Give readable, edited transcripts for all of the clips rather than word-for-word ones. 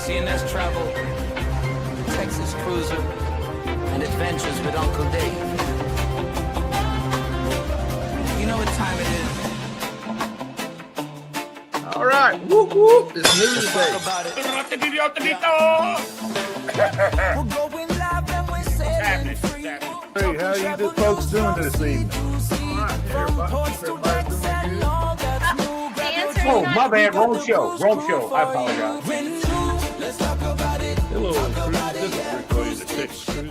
CNS Travel, Texas Cruiser, and Adventures with Uncle Dave. You know what time it is. All right, whoop whoop! It's news day. Talk about it. We're going live and we're setting free. Hey, how you good folks doing this evening? Oh, my bad. Wrong show. I apologize. Hello, Cruise. This is Rick Williams at Texas Cruise.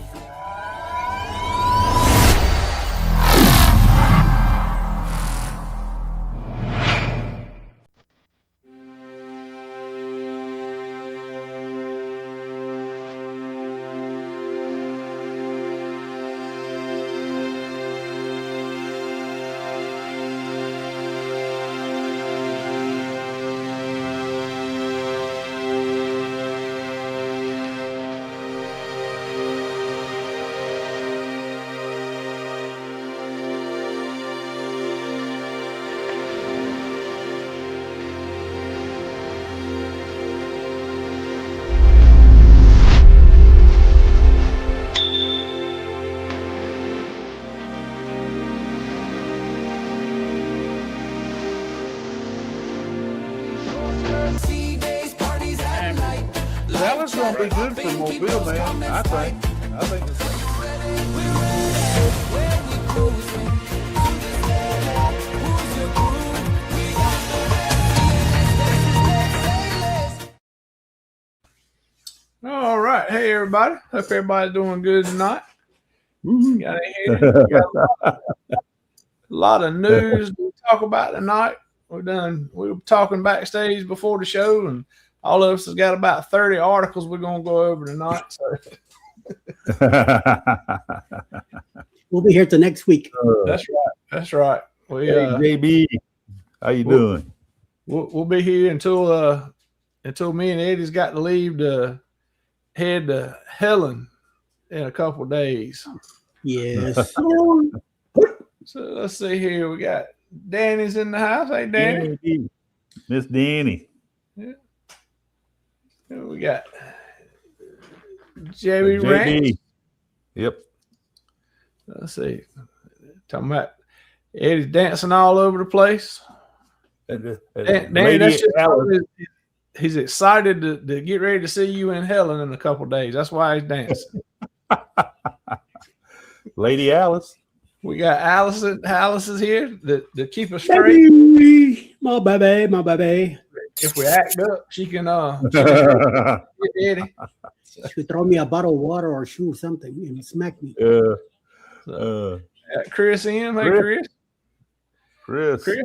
That was going to be good for Mobile, man. I think All right, hey everybody. Hope everybody's doing good tonight. Got a lot of news to talk about tonight. We were talking backstage before the show, and all of us has got about 30 articles we're going to go over tonight. So. We'll be here till next week. That's right. We, hey, JB, how you doing? We'll be here until me and Eddie's got to leave to head to Helen in a couple of days. Yes. So let's see here. We got Danny's in the house. Hey, Danny. Miss Danny. Yeah. We got JB Ranch. Yep. Let's see. Talking about Eddie's dancing all over the place. Danny, that's just he's excited to get ready to see you in Helen in a couple of days. That's why he's dancing. Lady Alice. We got Allison. Alice is here to keep us straight. Baby, my baby. If we act up, she can get Eddie. She throw me a bottle of water or shoe or something and smack me. So, Chris in. Hey, Chris, I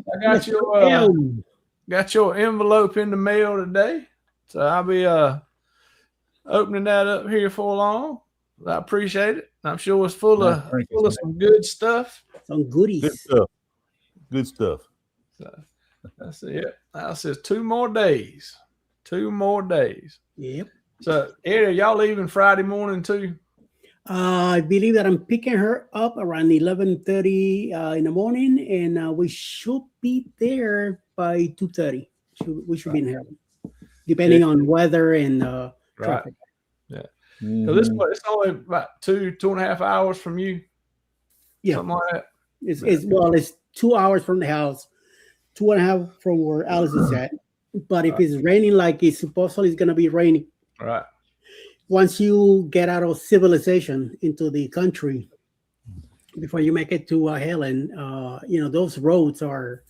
got your envelope in the mail today. So I'll be opening that up here for long. I appreciate it. I'm sure it's full of some good stuff. Some goodies. Good stuff. So that's it. Now it says 2 more days. 2 more days. Yep. So Eddie, y'all leaving Friday morning too? I believe that I'm picking her up around 11:30 in the morning, and we should be there by 2:30. We should be in Heaven, depending on weather and traffic. Yeah. So this it's only about 2.5 hours from you. Yeah. Something like that. It's 2 hours from the house, 2.5 from where Alice is at. But if it's raining like it's supposedly going to be raining, right. Once you get out of civilization into the country, before you make it to Helen, those roads are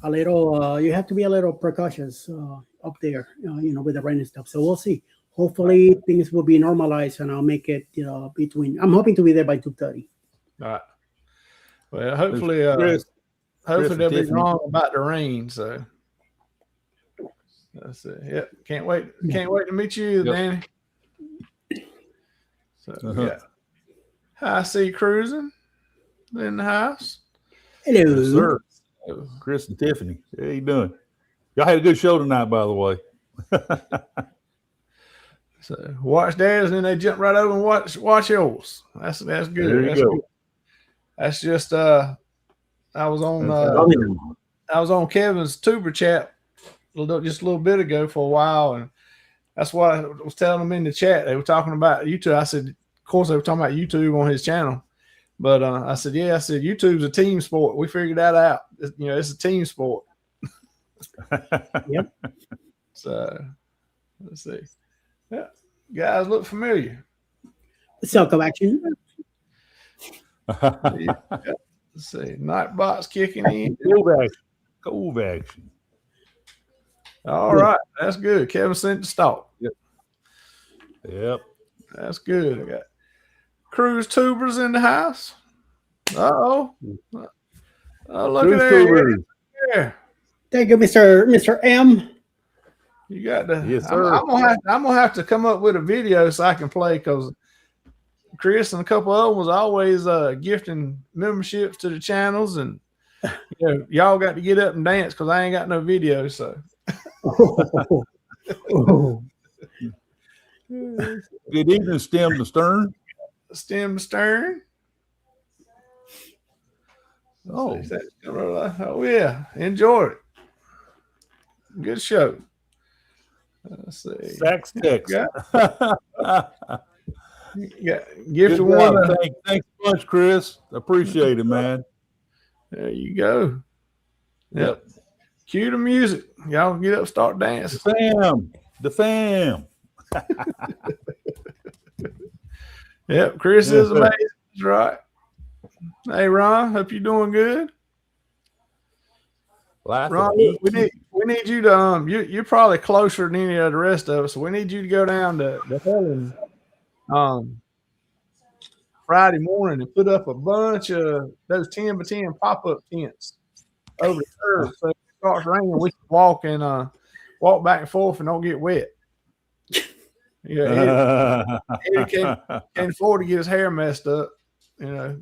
a little. You have to be a little precautious up there, with the rain and stuff. So we'll see. Hopefully things will be normalized, and I'll make it. I'm hoping to be there by 2:30. All right. Well, hopefully they'll be wrong about the rain. So that's it. Yep. Can't wait to meet you, Danny. So yeah. High Sea Cruising in the house. Hello, yes, sir. Chris and Tiffany. How you doing? Y'all had a good show tonight, by the way. So watch theirs, and then they jump right over and watch yours. That's good. There you go. Good. That's just I was on Kevin's tuber chat just a little bit ago for a while, and that's why I was telling them in the chat. They were talking about YouTube. I said, of course, they were talking about YouTube on his channel. But I said, yeah, I said, YouTube's a team sport. We figured that out. It's a team sport. Yep. So let's see. Yeah, guys look familiar. Circle action. Yeah. Let's see. Nightbot's kicking in. Cold action. All right. That's good. Kevin sent the stalk. Yep. That's good. I got Cruise Tubers in the house. Oh, look Cruise at that. Tubers. Yeah. Thank you, Mr. M. You got to. Yes, sir. I'm gonna have to come up with a video so I can play, because Chris and a couple of them was always gifting memberships to the channels, and y'all got to get up and dance because I ain't got no video. So Good evening, Stem to Stern. Stem to Stern. Oh yeah, enjoyed it. Good show. Let's see. Sax Tex. Yeah, gift one. Thanks so much, Chris. Appreciate it, man. There you go. Yep. Cue the music. Y'all get up, start dancing. The fam. Yep, Chris is amazing. That's right. Hey, Ron, hope you're doing good. Ron, we need you to you're probably closer than any of the rest of us, so we need you to go down to Helen Friday morning and put up a bunch of those 10 by 10 pop-up tents over the curb. So if it starts raining, we can walk back and forth and don't get wet. Yeah, Eddie can't afford to get his hair messed up, Yep.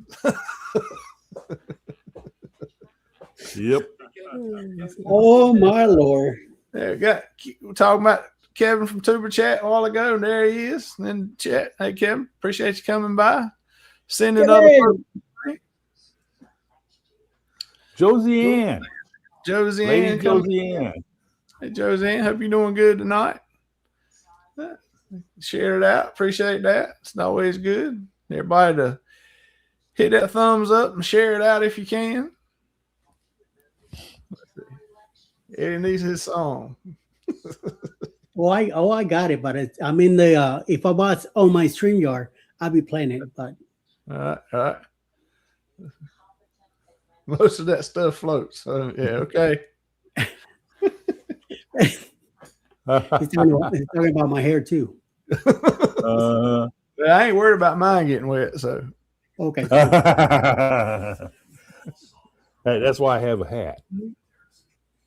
Oh my Lord. We're talking about Kevin from Tuber Chat a while ago, and there he is. And then chat. Hey Kevin, appreciate you coming by. Send another person. Josie-Ann. Josie-Ann. Josie-Ann. Hey Josie-Ann, hope you're doing good tonight. Share it out. Appreciate that. It's always good. Everybody to hit that thumbs up and share it out if you can. Eddie needs his song. I got it, but I'm in the if I was on my StreamYard, I'd be playing it. But all right. Most of that stuff floats. So yeah, okay. he's talking about my hair too. I ain't worried about mine getting wet. So okay. Hey, that's why I have a hat.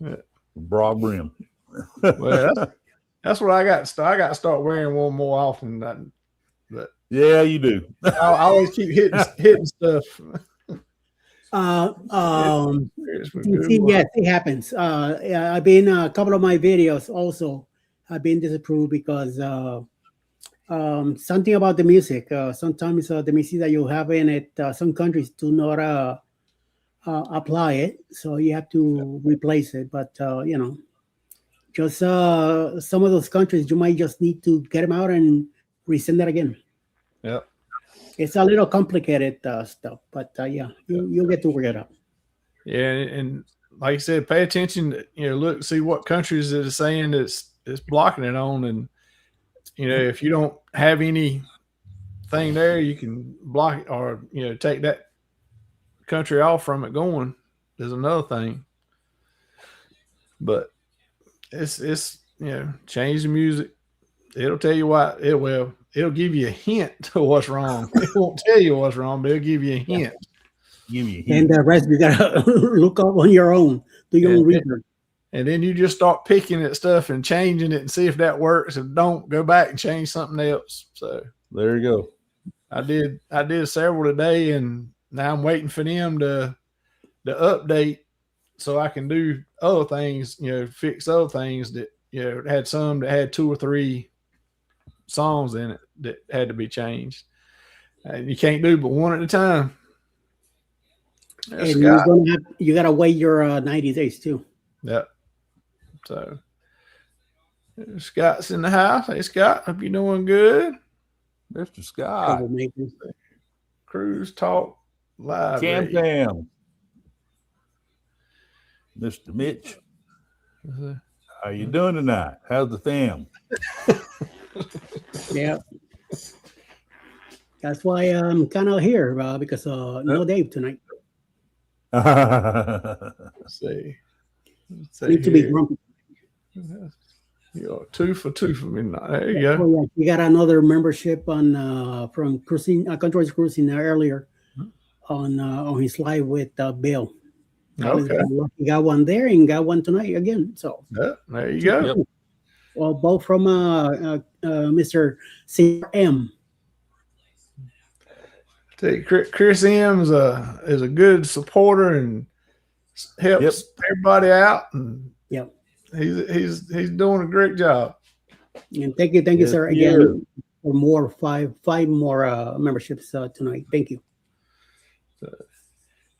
Yeah. Broad brim. Well, that's what I got. I got to start wearing one more often. But yeah, you do. I always keep hitting stuff. Yes, it happens. I've been a couple of my videos also have been disapproved because something about the music. Sometimes the music that you have in it, some countries do not apply it, so you have to replace it. But just some of those countries, you might just need to get them out and resend it again. Yeah, it's a little complicated stuff, but yeah, you'll get to work it out. Yeah, and like I said, pay attention. Look, see what countries it is saying it's blocking it on, and if you don't have anything there, you can block it or take that country off from it going. There's another thing, but it's change the music. It'll tell you why. It'll give you a hint to what's wrong. It won't tell you what's wrong, but it'll give you a hint. And the rest you gotta look up on your own. Do your own research. And then you just start picking at stuff and changing it and see if that works. If don't, go back and change something else. So there you go. I did several today, and now I'm waiting for them to update so I can do other things, fix other things that, had some that had 2 or 3 songs in it that had to be changed. And you can't do but one at a time. And you gotta wait your 90 days too. Yep. So Scott's in the house. Hey, Scott, hope you're doing good. Mr. Scott. Troublemakers. Cruise Talk Live. Cam. Mr. Mitch. How you doing tonight? How's the fam? Yeah. That's why I'm kind of here because no Dave tonight. Let's see. Need to be grumpy. You're 2 for 2 for me. There you go. Oh, yeah. You got another membership on from Cruising, Controls Cruising earlier on his live with Bill. Okay. You got one there and got one tonight again. So there you go. Yep. Well, both from Mr. CRM. Chris M is a good supporter and helps everybody out, and he's doing a great job. And thank you, sir, again for more five more memberships tonight. Thank you.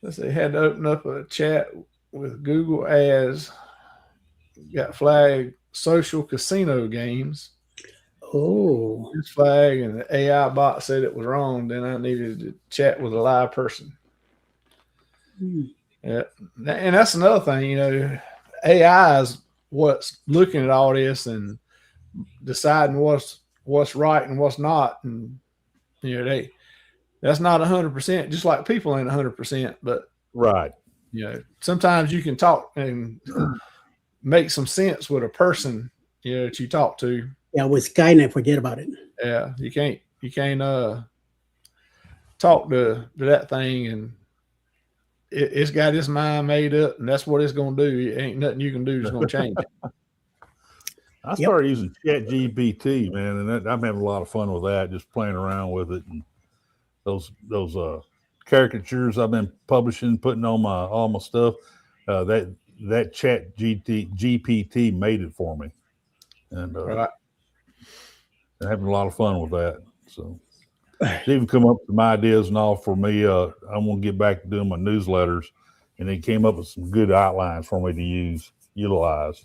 Let's see, had to open up a chat with Google as got flagged social casino games. Oh, This flag and the AI bot said it was wrong. Then I needed to chat with a live person. Yeah, and that's another thing. AI is what's looking at all this and deciding what's right and what's not, and that's not 100%. Just like people ain't 100%, but right. Sometimes you can talk and make some sense with a person that you talk to. Yeah, with Skynet, forget about it. Yeah, you can't talk to that thing, and it's got its mind made up, and that's what it's gonna do. It ain't nothing you can do that's gonna change it. I started using Chat GPT, man, and I'm having a lot of fun with that, just playing around with it, and those caricatures I've been publishing, putting on all my stuff. That Chat GPT made it for me, and Right. I'm having a lot of fun with that. So it's even come up with some ideas and all for me. I'm gonna get back to doing my newsletters, and it came up with some good outlines for me to utilize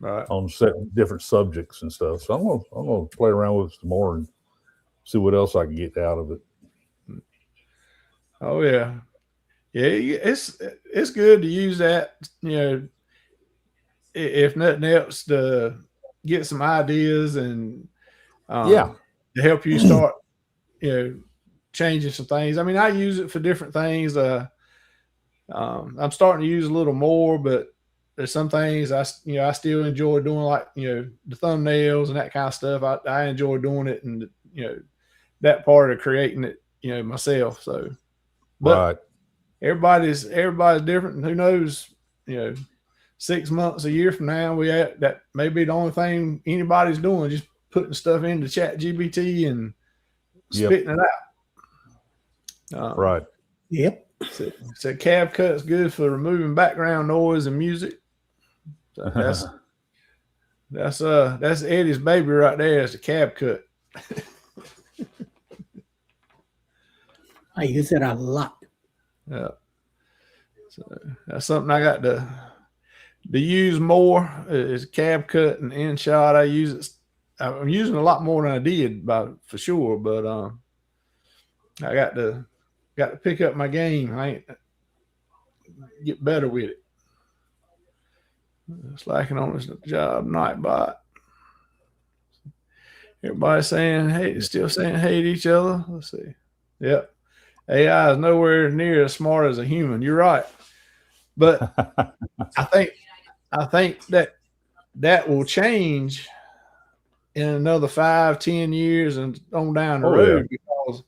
on different subjects and stuff. So I'm gonna play around with it some more and see what else I can get out of it. Oh yeah, it's good to use that. If nothing else, to get some ideas and to help you start changing some things. I mean, I use it for different things. I'm starting to use a little more, but there's some things I still enjoy doing, like the thumbnails and that kind of stuff. I enjoy doing it, and that part of creating it myself. So, but everybody's different, and who knows, 6 months, a year from now, that may be the only thing anybody's doing, just putting stuff into Chat GPT and spitting it out. Right. Yep. So CapCut's good for removing background noise and music. So that's Eddie's baby right there. It's the CapCut. I use it a lot. Yeah. So that's something I got to use more is CapCut and InShot. I use it. I'm using a lot more than I did for sure, but I got to pick up my game. I ain't get better with it. Slacking on this job, Nightbot. Everybody saying hey, still saying hey to each other. Let's see. Yep. AI is nowhere near as smart as a human. You're right. But I think that will change in another 5-10 years and on down the road, because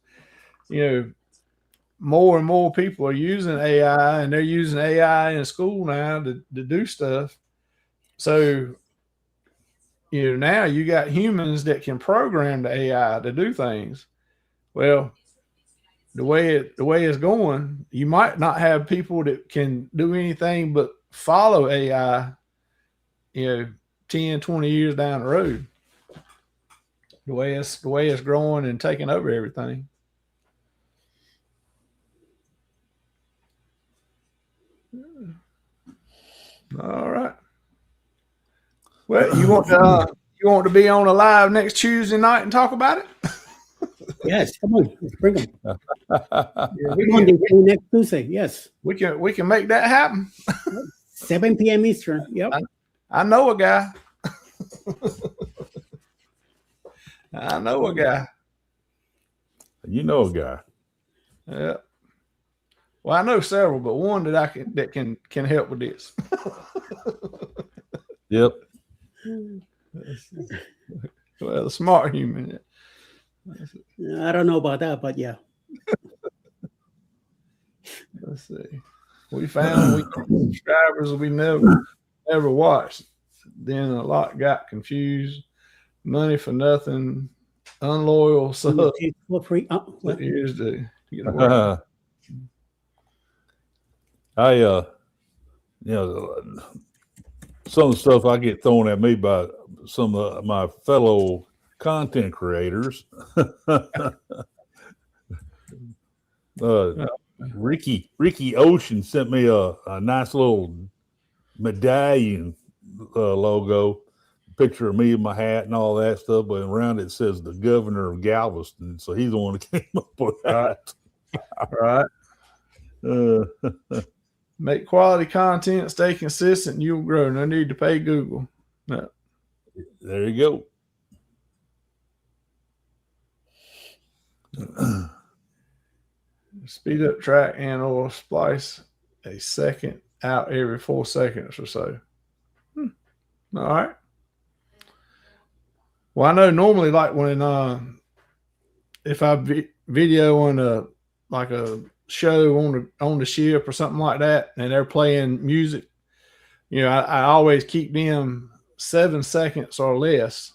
more and more people are using AI, and they're using AI in school now to do stuff. So now you got humans that can program the AI to do things. Well, the way it's going, you might not have people that can do anything but follow AI 10, 20 years down the road. The way it's growing and taking over everything. All right. Well, you want You want to be on a live next Tuesday night and talk about it? Yes, come on, let's bring them. Yeah, Next Tuesday, yes. we can make that happen. 7 p.m. Eastern. Yep. I know a guy. I know a guy. You know a guy. Yeah. Well, I know several, but one that can help with this. Yep. Well, a smart human. I don't know about that, but yeah. Let's see. We found subscribers we never watched. Then a lot got confused. Money for nothing. Unloyal sub. For free. Here's the some of the stuff I get thrown at me by some of my fellow content creators. Ricky Ocean sent me a nice little medallion logo, picture of me in my hat and all that stuff, but around it says the governor of Galveston. So he's the one that came up with that. Right. Make quality content, stay consistent, and you'll grow. No need to pay Google. No. There you go. Speed up track and or splice a second out every 4 seconds or so. All right. Well, I know normally, like when if I video on a show on the ship or something like that, and they're playing music, I always keep them 7 seconds or less,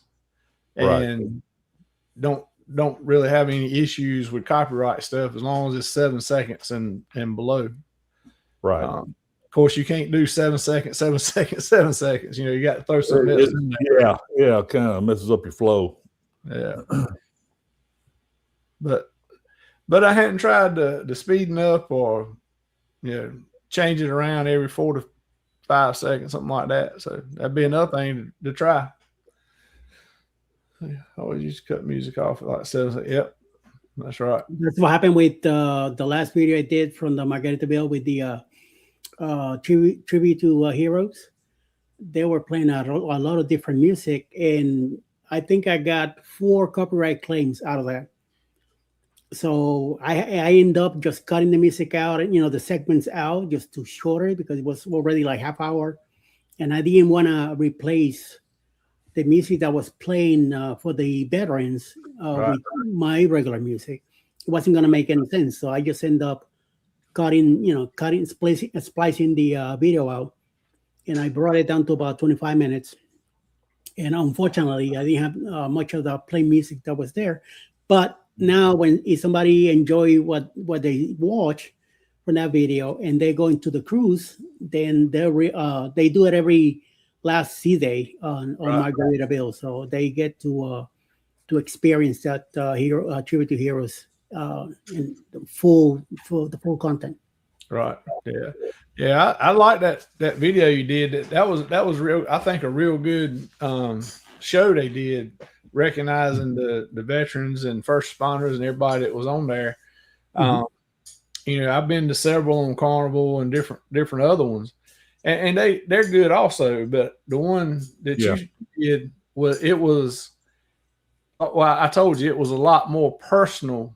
and don't really have any issues with copyright stuff as long as it's 7 seconds and below. Right. Of course, you can't do 7 seconds, 7 seconds, 7 seconds. You got to throw something else in there. Yeah, kind of messes up your flow. Yeah. But I hadn't tried the speeding up or change it around every 4 to 5 seconds, something like that. So that'd be another thing to try. I always used to cut music off at like 7 seconds. Yep, that's right. That's what happened with the last video I did from the Margaritaville with the tribute to heroes. They were playing a lot of different music, and I think I got 4 copyright claims out of that. So I end up just cutting the music out and the segments out just to shorten it because it was already like half hour, and I didn't want to replace the music that was playing for the veterans with my regular music. It wasn't going to make any sense, so I just end up cutting, splicing the video out, and I brought it down to about 25 minutes. And unfortunately, I didn't have much of the play music that was there, but now if somebody enjoy what they watch from that video and they go into the cruise, then they do it every last sea day on Margaritaville, so they get to experience that tribute to heroes in the full content. Right. Yeah. I like that video you did. That was real. I think a real good show they did, recognizing the veterans and first responders and everybody that was on there. I've been to several on Carnival and different other ones, and they're good also. But the one that you did was I told you it was a lot more personal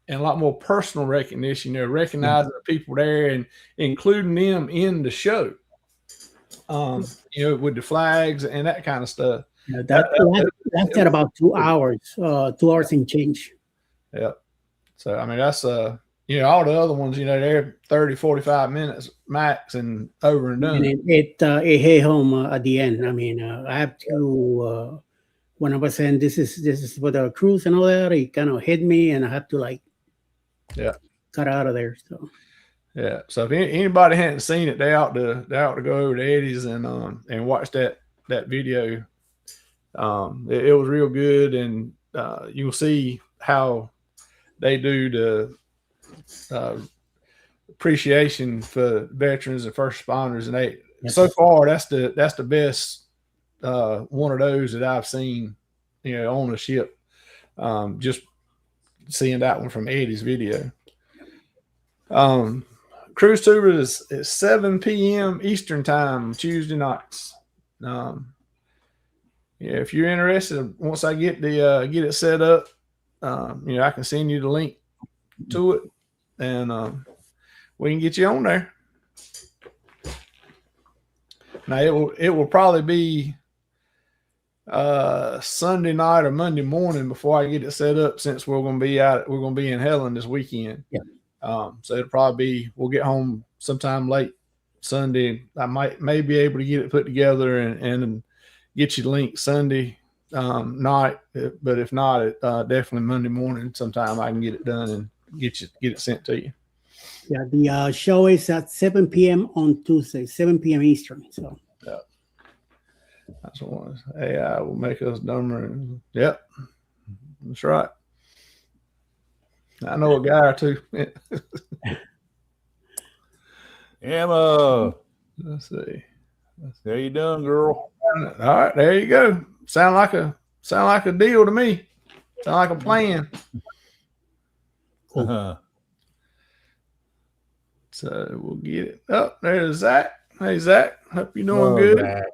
and a lot more personal recognition. Recognizing the people there and including them in the show. With the flags and that kind of stuff. Yeah, that's at about 2 hours, 2 hours and change. Yeah. So, I mean, that's, all the other ones, they're 30, 45 minutes max and over and done. And it hit home at the end. I mean, I have to, when I was saying this is for the cruise and all that, it kind of hit me and I have to cut out of there. So. Yeah. So if anybody hadn't seen it, they ought to go over to Eddie's and watch that video. It was real good, and you'll see how they do the appreciation for veterans and first responders, and so far that's the best one of those that I've seen, on a ship. Just seeing that one from Eddie's video. Cruise tour is 7 p.m. Eastern time, Tuesday nights. If you're interested, once I get it set up, I can send you the link to it, and we can get you on there. Now it will probably be Sunday night or Monday morning before I get it set up, since we're going to be in Helen this weekend. Yeah. So it'll probably be, we'll get home sometime late Sunday. I may be able to get it put together and get you the link Sunday night, but if not, definitely Monday morning sometime I can get it done and get it sent to you. Yeah, the show is at 7 p.m. on Tuesday, 7 p.m. Eastern. So yeah, that's what it was. AI will make us dumber. Yep, that's right. I know a guy or two. Emma, Let's see. how you doing, girl? All right, there you go. Sound like a deal to me. Sound like a plan. Uh-huh. So we'll get it. Oh, there's Zach. Hey, Zach. Hope you're doing good. Zach.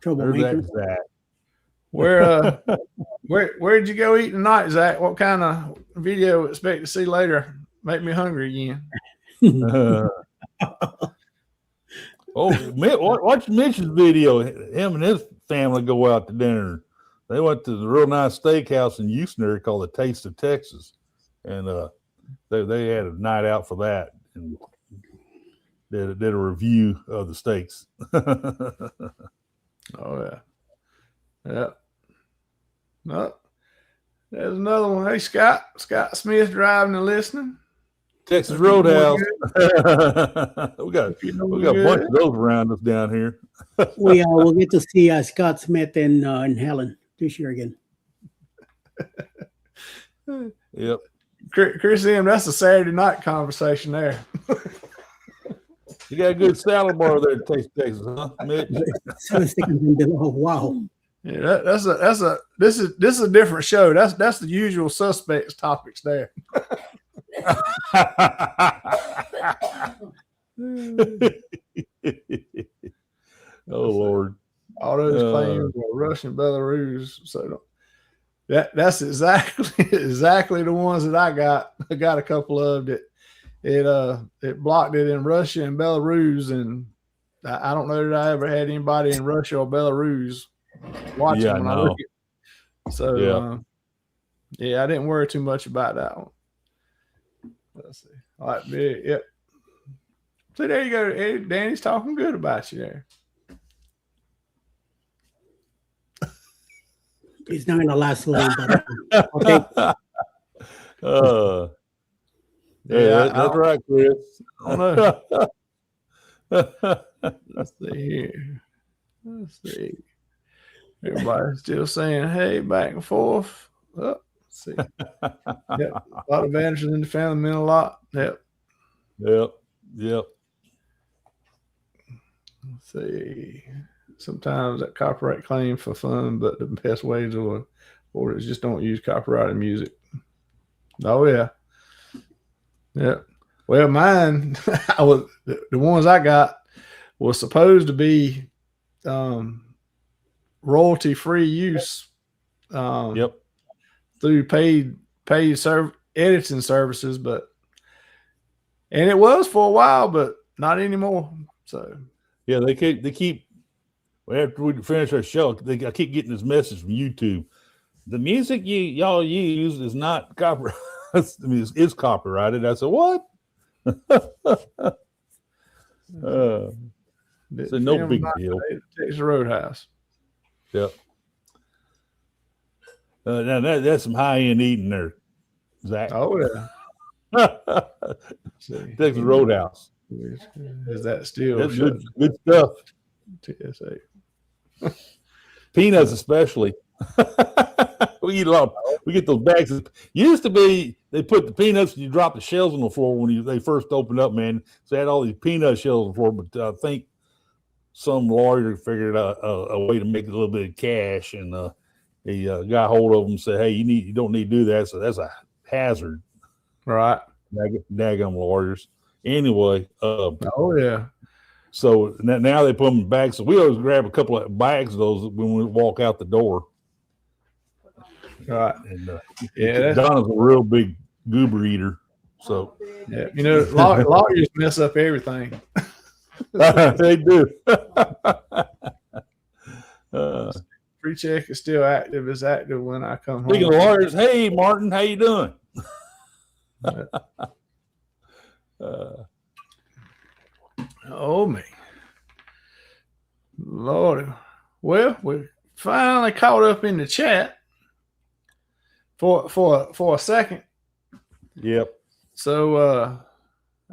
troublemaker. Zach. Where'd you go eat tonight, Zach? What kind of video expect to see later? Make me hungry again. Watch Mitch's video. Him and his family go out to dinner. They went to the real nice steakhouse in Houston area called the Taste of Texas, and they had a night out for that and did a review of the steaks. Oh yeah, yeah. Oh, there's another one. Hey, Scott Smith driving and listening. Texas Roadhouse. we got a bunch of those around us down here. We'll get to see Scott Smith in Helen this year again. Yep. Chris M, that's a Saturday night conversation there. You got a good salad bar there at Taste Texas, huh, Mitch? 7 seconds and below. Wow. Yeah, this is a different show. That's the usual suspects topics there. Oh Lord! All those claims were Russia and Belarus. So that's exactly the ones that I got. I got a couple of that. It blocked it in Russia and Belarus, and I don't know that I ever had anybody in Russia or Belarus watching when I look at. So I didn't worry too much about that one. Let's see. All right, big. Yep. So there you go, Eddie. Danny's talking good about you there. It's not gonna last long, but okay. That's right, Chris. I don't know. Let's see here. Let's see. Everybody's still saying, hey, back and forth. Oh, let's see. Yep. A lot of advantages in the family meant a lot. Yep. Yep. Let's see. Sometimes that copyright claim for fun, but the best way to avoid is just don't use copyrighted music. Oh yeah. Yeah. Well, mine, the ones I got was supposed to be royalty-free use. Through paid editing services, and it was for a while, but not anymore. So yeah, they keep. After we finish our show, I keep getting this message from YouTube. The music y'all use is not copyrighted. It's copyrighted. I said, what? It's no big deal. Texas Roadhouse. Yep. Now that's some high-end eating there, Zach. Oh yeah. Texas Roadhouse. Is that still that's good stuff? TSA. Peanuts especially. We eat a lot. We get those bags. Used to be they put the peanuts and you drop the shells on the floor when they first opened up, man. So they had all these peanut shells on the floor. But I think some lawyer figured out a way to make a little bit of cash, and he got hold of him and said, "Hey, you don't need to do that. So that's a hazard." Right. Daggum lawyers. Anyway. Oh yeah. So now they put them in bags. So we always grab a couple of bags of those when we walk out the door. Right. And Donna's a real big goober eater. So yeah, lawyers mess up everything. They do. Pre-check is still active. It's active when I come home. Speaking of lawyers, hey Martin, how you doing? Oh man, Lord. Well, we finally caught up in the chat for a second. Yep. So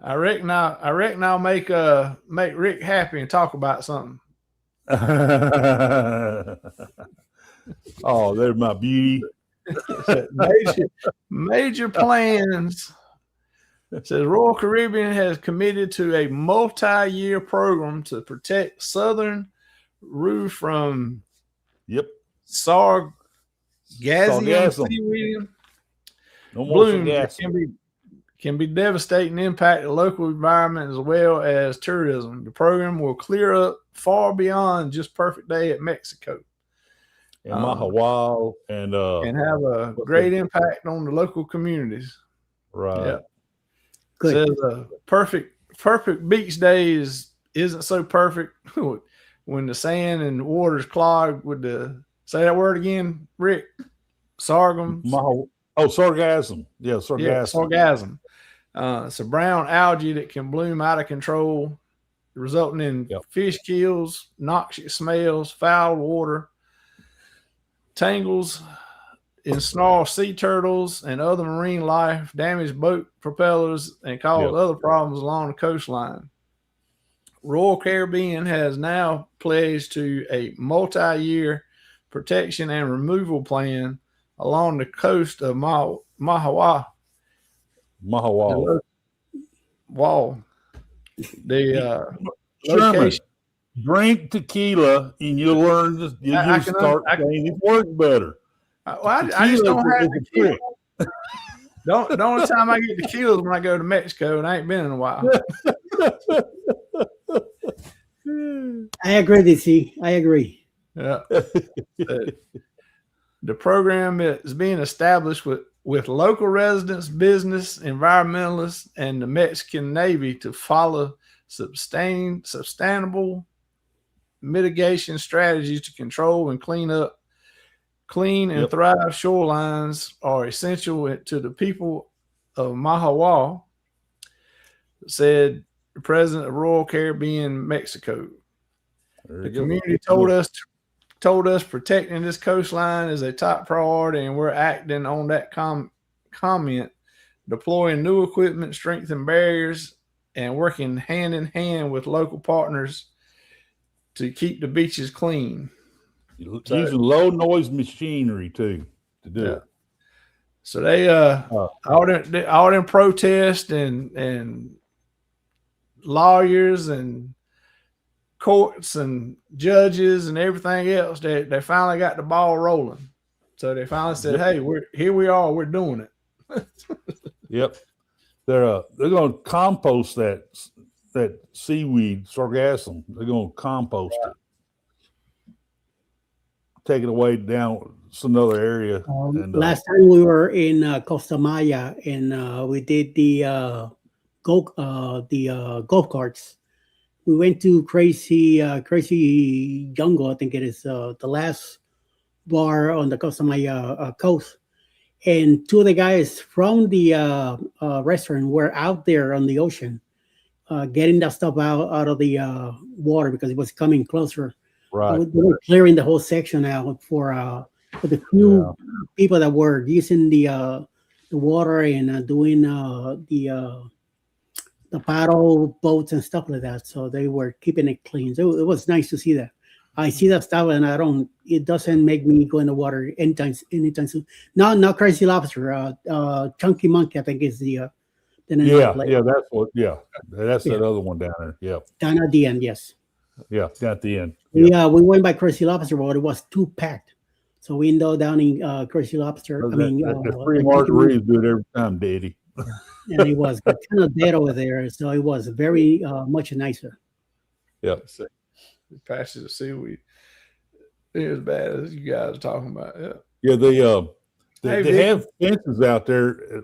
I reckon I'll make Rick happy and talk about something. Oh, there's my beauty. Major plans. It says Royal Caribbean has committed to a multi-year program to protect southern roof from sargassum seaweed bloom that can be devastating impact the local environment as well as tourism. The program will clear up far beyond just perfect day at Mexico. And Mahahual and have a great impact on the local communities. Right. Yeah. Good. Says perfect beach day isn't so perfect when the sand and water's clogged with the say that word again, Rick. Sargassum. Sargassum. Yeah, sargassum. Yeah, sargassum. It's a brown algae that can bloom out of control, resulting in fish kills, noxious smells, foul water, tangles, ensnare sea turtles and other marine life, damage boat propellers, and cause other problems along the coastline. Royal Caribbean has now pledged to a multi-year protection and removal plan along the coast of Mahahual. The location. Drink tequila and you'll learn. You'll start saying it works better. I just don't have tequila. The only time I get tequila is when I go to Mexico, and I ain't been in a while. I agree, DC. I agree. Yeah. The program is being established with local residents, business, environmentalists, and the Mexican Navy to follow sustainable mitigation strategies to control and clean and thrive shorelines are essential to the people of Mahahual, said the president of Royal Caribbean Mexico. The community told us protecting this coastline is a top priority, and we're acting on that comment, deploying new equipment, strengthening barriers, and working hand in hand with local partners to keep the beaches clean. Using low noise machinery too to do it. So they all them protests and lawyers and courts and judges and everything else, they finally got the ball rolling. So they finally said, "Hey, we're doing it." Yep, they're going to compost that seaweed sargassum. They're going to compost it. Take it away down to another area. Last time we were in Costa Maya, and we did the golf carts. We went to Crazy Jungle, I think it is the last bar on the Costa Maya coast. And two of the guys from the restaurant were out there on the ocean, getting that stuff out of the water because it was coming closer. Right. We were clearing the whole section out for the few people that were using the water and doing the paddle boats and stuff like that. So they were keeping it clean. So it was nice to see that. I see that stuff and it doesn't make me go in the water anytime soon. Not Crazy Lobster. Chunky Monkey, I think is the name. That's that other one down there. Yeah. Down at the end, yes. Yeah, at the end. Yeah, we went by Crazy Lobster, but it was too packed. So we ended up down in Crazy Lobster. The free margaritas do it every time, Daddy. And it was kind of dead over there, so it was very much nicer. Yeah. Patches of seaweed. It as bad as you guys are talking about. Yeah. Yeah, they have fences out there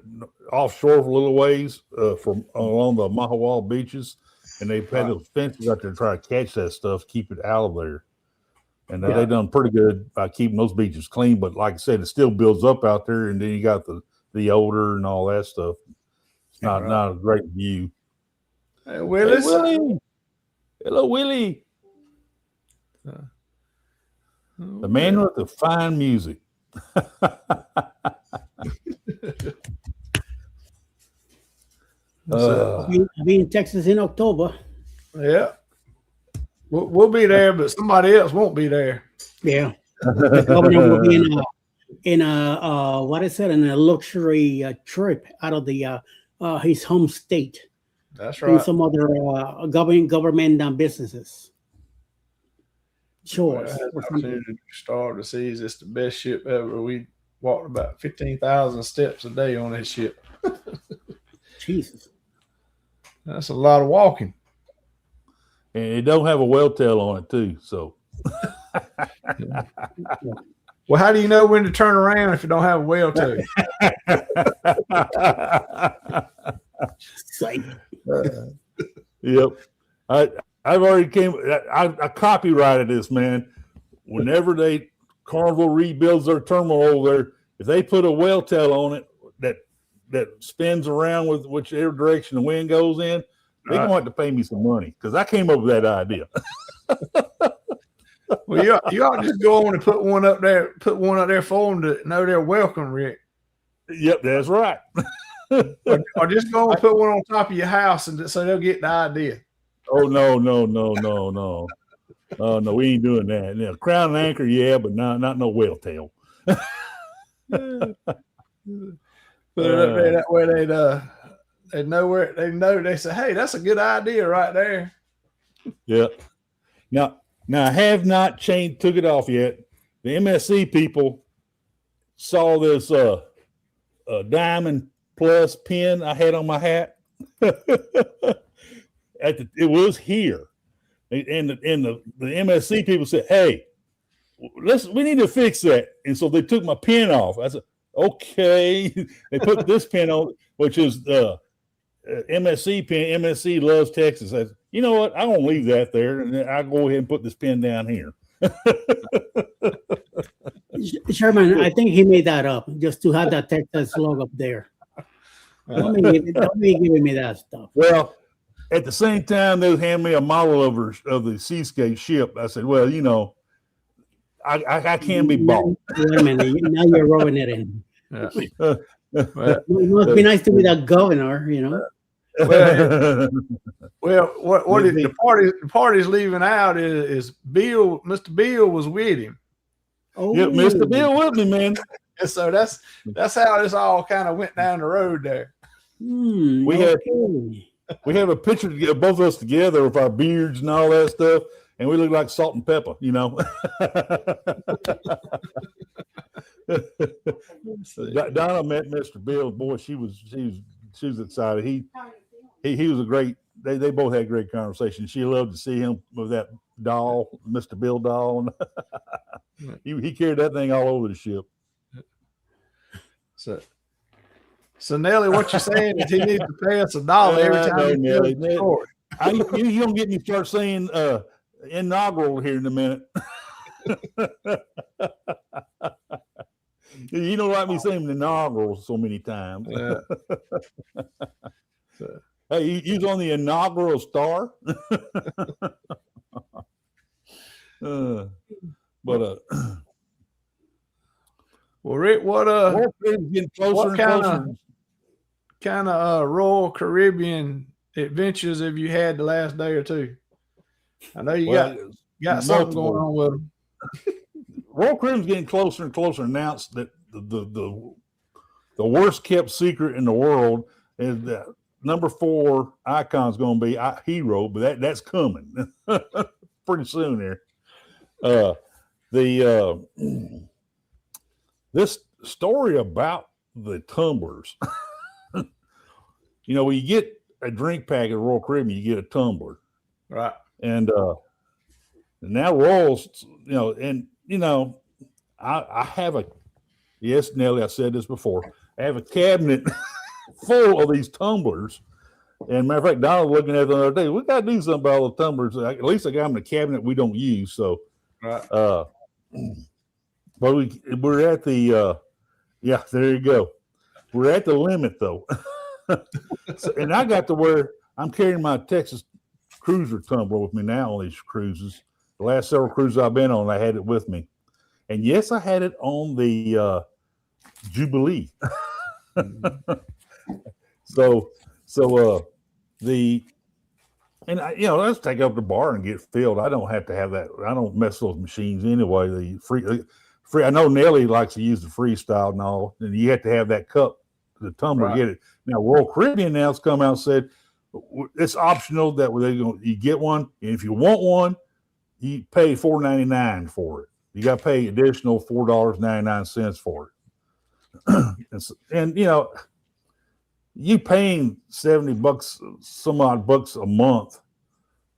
offshore for a little ways from along the Mahawal beaches, and they've had those fences out there to try to catch that stuff, keep it out of there. And they've done pretty good by keeping those beaches clean. But like I said, it still builds up out there, and then you got the odor and all that stuff. It's not a great view. Hey, Willis. Hey, Willie. Hello, Willie. The man with the fine music. I'll be in Texas in October. Yeah. We'll be there, but somebody else won't be there. Yeah. The governor will be in a what is it? In a luxury trip out of the his home state. That's right. And some other government businesses. Sure. Star of the Seas. It's the best ship ever. We walked about 15,000 steps a day on this ship. Jesus. That's a lot of walking. And it don't have a whale tail on it too. So well, how do you know when to turn around if you don't have a whale tail? Yep. I've already I copyrighted this, man. Whenever Carnival rebuilds their terminal over there, if they put a whale tail on it that spins around with whichever direction the wind goes in, they're gonna have to pay me some money because I came up with that idea. Well, you ought to just go on and put one up there for them to know they're welcome, Rick. Yep, that's right. or just go and put one on top of your house and so they'll get the idea. Oh no, we ain't doing that. Yeah, crown and anchor, yeah, but not no whale tail. Put it up there that way they know where they say, hey, that's a good idea right there. Yeah. Now I have not took it off yet. The MSC people saw this Diamond Plus pin I had on my hat. It was here, and the MSC people said, "Hey, we need to fix that." And so they took my pin off. I said, "Okay." They put this pin on, which is the MSC pin. MSC loves Texas. I said, you know what? I'm gonna leave that there, and then I'll go ahead and put this pin down here. Sherman, I think he made that up just to have that Texas logo up there. Don't be giving me that stuff. Well, at the same time, they hand me a model of the Seascape ship. I said, well, you know, I can be bought. Wait a minute. Now you're rubbing it in. Yeah. It must be nice to be that governor, you know. Well, what is the party's leaving out is Bill. Mr. Bill was with him. Oh, yeah, Mr. Bill with me, man. And so that's how this all kind of went down the road there. We have a picture of both of us together with our beards and all that stuff, and we look like salt and pepper, you know. Donna met Mr. Bill. Boy, she was excited. He was a great. They both had great conversation. She loved to see him with that doll, Mr. Bill doll, and he carried that thing all over the ship. So Nelly, what you're saying is he needs to pay us $1 every time he tells the story. You don't get me to start saying inaugural here in a minute. You don't like me saying inaugural so many times. Yeah. Hey, you was on the inaugural star. Well, Rick, what kind of Royal Caribbean adventures have you had the last day or two? I know you got something going on with them. Royal Caribbean's getting closer and closer. Announced that the worst kept secret in the world is that number 4 icon's going to be Hero, but that's coming. pretty soon here. This story about the tumblers. When you get a drink pack at Royal Caribbean, you get a tumbler, right? And now Royals, I have a, yes, Nelly, I said this before. I have a cabinet full of these tumblers. And matter of fact, Donald was looking at it the other day. We got to do something about all the tumblers. At least I got them in the cabinet we don't use. So, right. But we're at the, yeah, there you go. We're at the limit though. And I got to where I'm carrying my Texas Cruiser tumbler with me now on these cruises. The last several cruises I've been on, I had it with me. And yes, I had it on the Jubilee. Let's take up the bar and get filled. I don't have to have that. I don't mess those machines anyway. The free. I know Nelly likes to use the freestyle and all, and you have to have that cup, the tumbler, get it. Now Royal Caribbean now has come out and said it's optional that you get one, and if you want one, you pay $4.99 for it. You got to pay additional $4.99 for it. and you paying $70 some odd bucks a month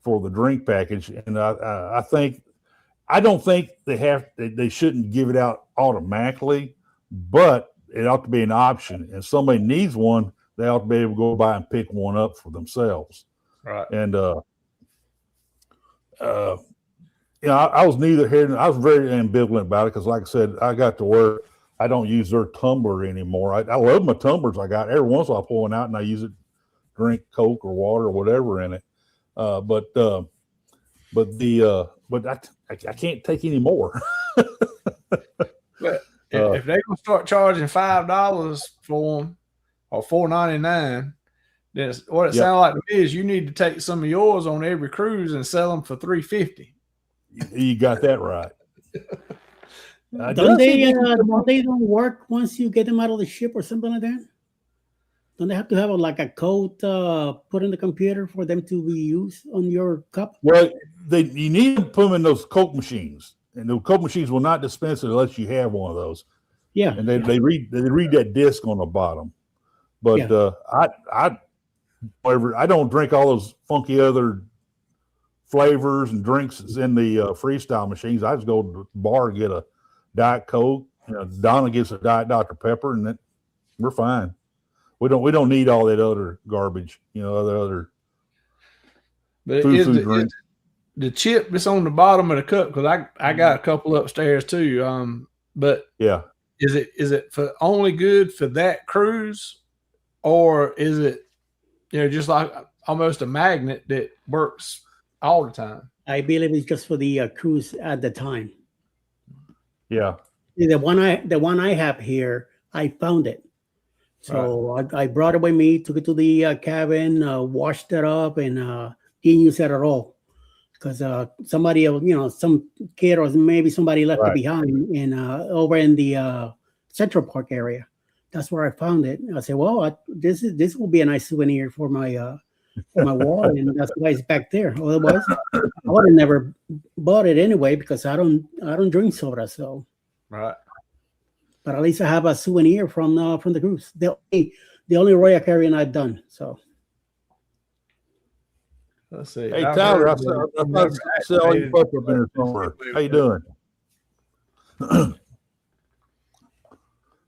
for the drink package, and I don't think they shouldn't give it out automatically, but it ought to be an option. And if somebody needs one, they ought to be able to go by and pick one up for themselves. Right. And I was neither here. I was very ambivalent about it because, like I said, I got to where I don't use their tumbler anymore. I love my tumblers I got. Every once in a while I pull one out and I use it, drink Coke or water or whatever in it. But I can't take any more. But if they're gonna start charging $5 for them or $4.99, then what it sounds like to me is you need to take some of yours on every cruise and sell them for $3.50. You got that right. Don't they don't work once you get them out of the ship or something like that? Don't they have to have a code put in the computer for them to be used on your cup? Well, you need to put them in those Coke machines, and the Coke machines will not dispense it unless you have one of those. Yeah, and they read that disc on the bottom. But I don't drink all those funky other flavors and drinks in the freestyle machines. I just go to the bar and get a Diet Coke. Donna gets a Diet Dr. Pepper, and we're fine. We don't need all that other garbage, other but food drinks. The chip is on the bottom of the cup because I got a couple upstairs too. But yeah, is it for only good for that cruise, or is it just like almost a magnet that works all the time? I believe it's just for the cruise at the time. Yeah, the one I have here, I found it. So I brought it with me, took it to the cabin, washed it up, and didn't use it at all because somebody, some kid or maybe somebody left it behind over in the Central Park area. That's where I found it. I said, well, this will be a nice souvenir for my wall, and that's why it's back there. Otherwise, I would have never bought it anyway because I don't drink soda. So right. But at least I have a souvenir from the cruise. The only Royal Caribbean I've done. So let's see. Hey Tyler, I saw you up in there somewhere. How you doing?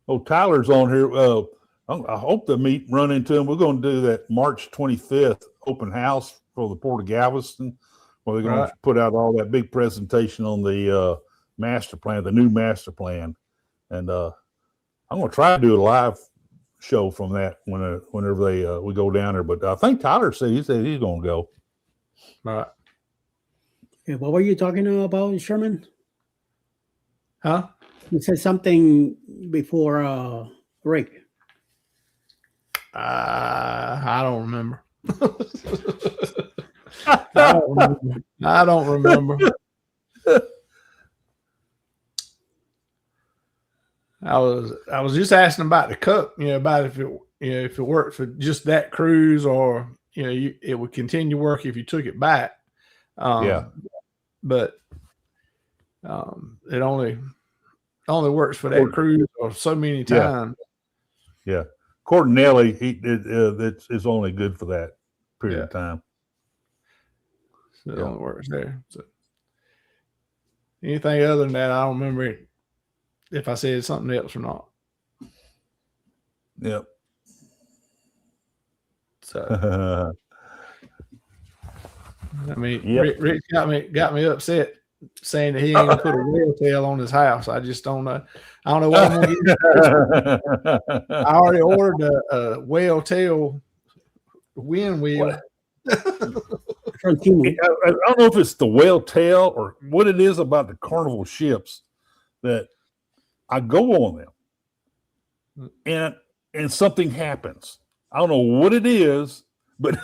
Oh, Tyler's on here. I hope to run into him. We're going to do that March 25th open house for the Port of Galveston, where they're going to put out all that big presentation on the master plan, the new master plan. And I'm going to try to do a live show from that whenever we go down there. But I think Tyler said he's going to go. All right. Okay, what were you talking about, Sherman? Huh? You said something before break. I don't remember. I don't remember. I was just asking about the cup, about if it worked for just that cruise, or it would continue to work if you took it back. but it only works for that cruise or so many times. Yeah. According to Nelly, it's only good for that period of time. So it only works there. So anything other than that, I don't remember if I said something else or not. Yep. So I mean, Rick got me upset saying that he ain't gonna put a whale tail on his house. I just don't know. I don't know what I'm gonna get. I already ordered a whale tail wind wheel. I don't know if it's the whale tail or what it is about the Carnival ships that I go on them and something happens. I don't know what it is, but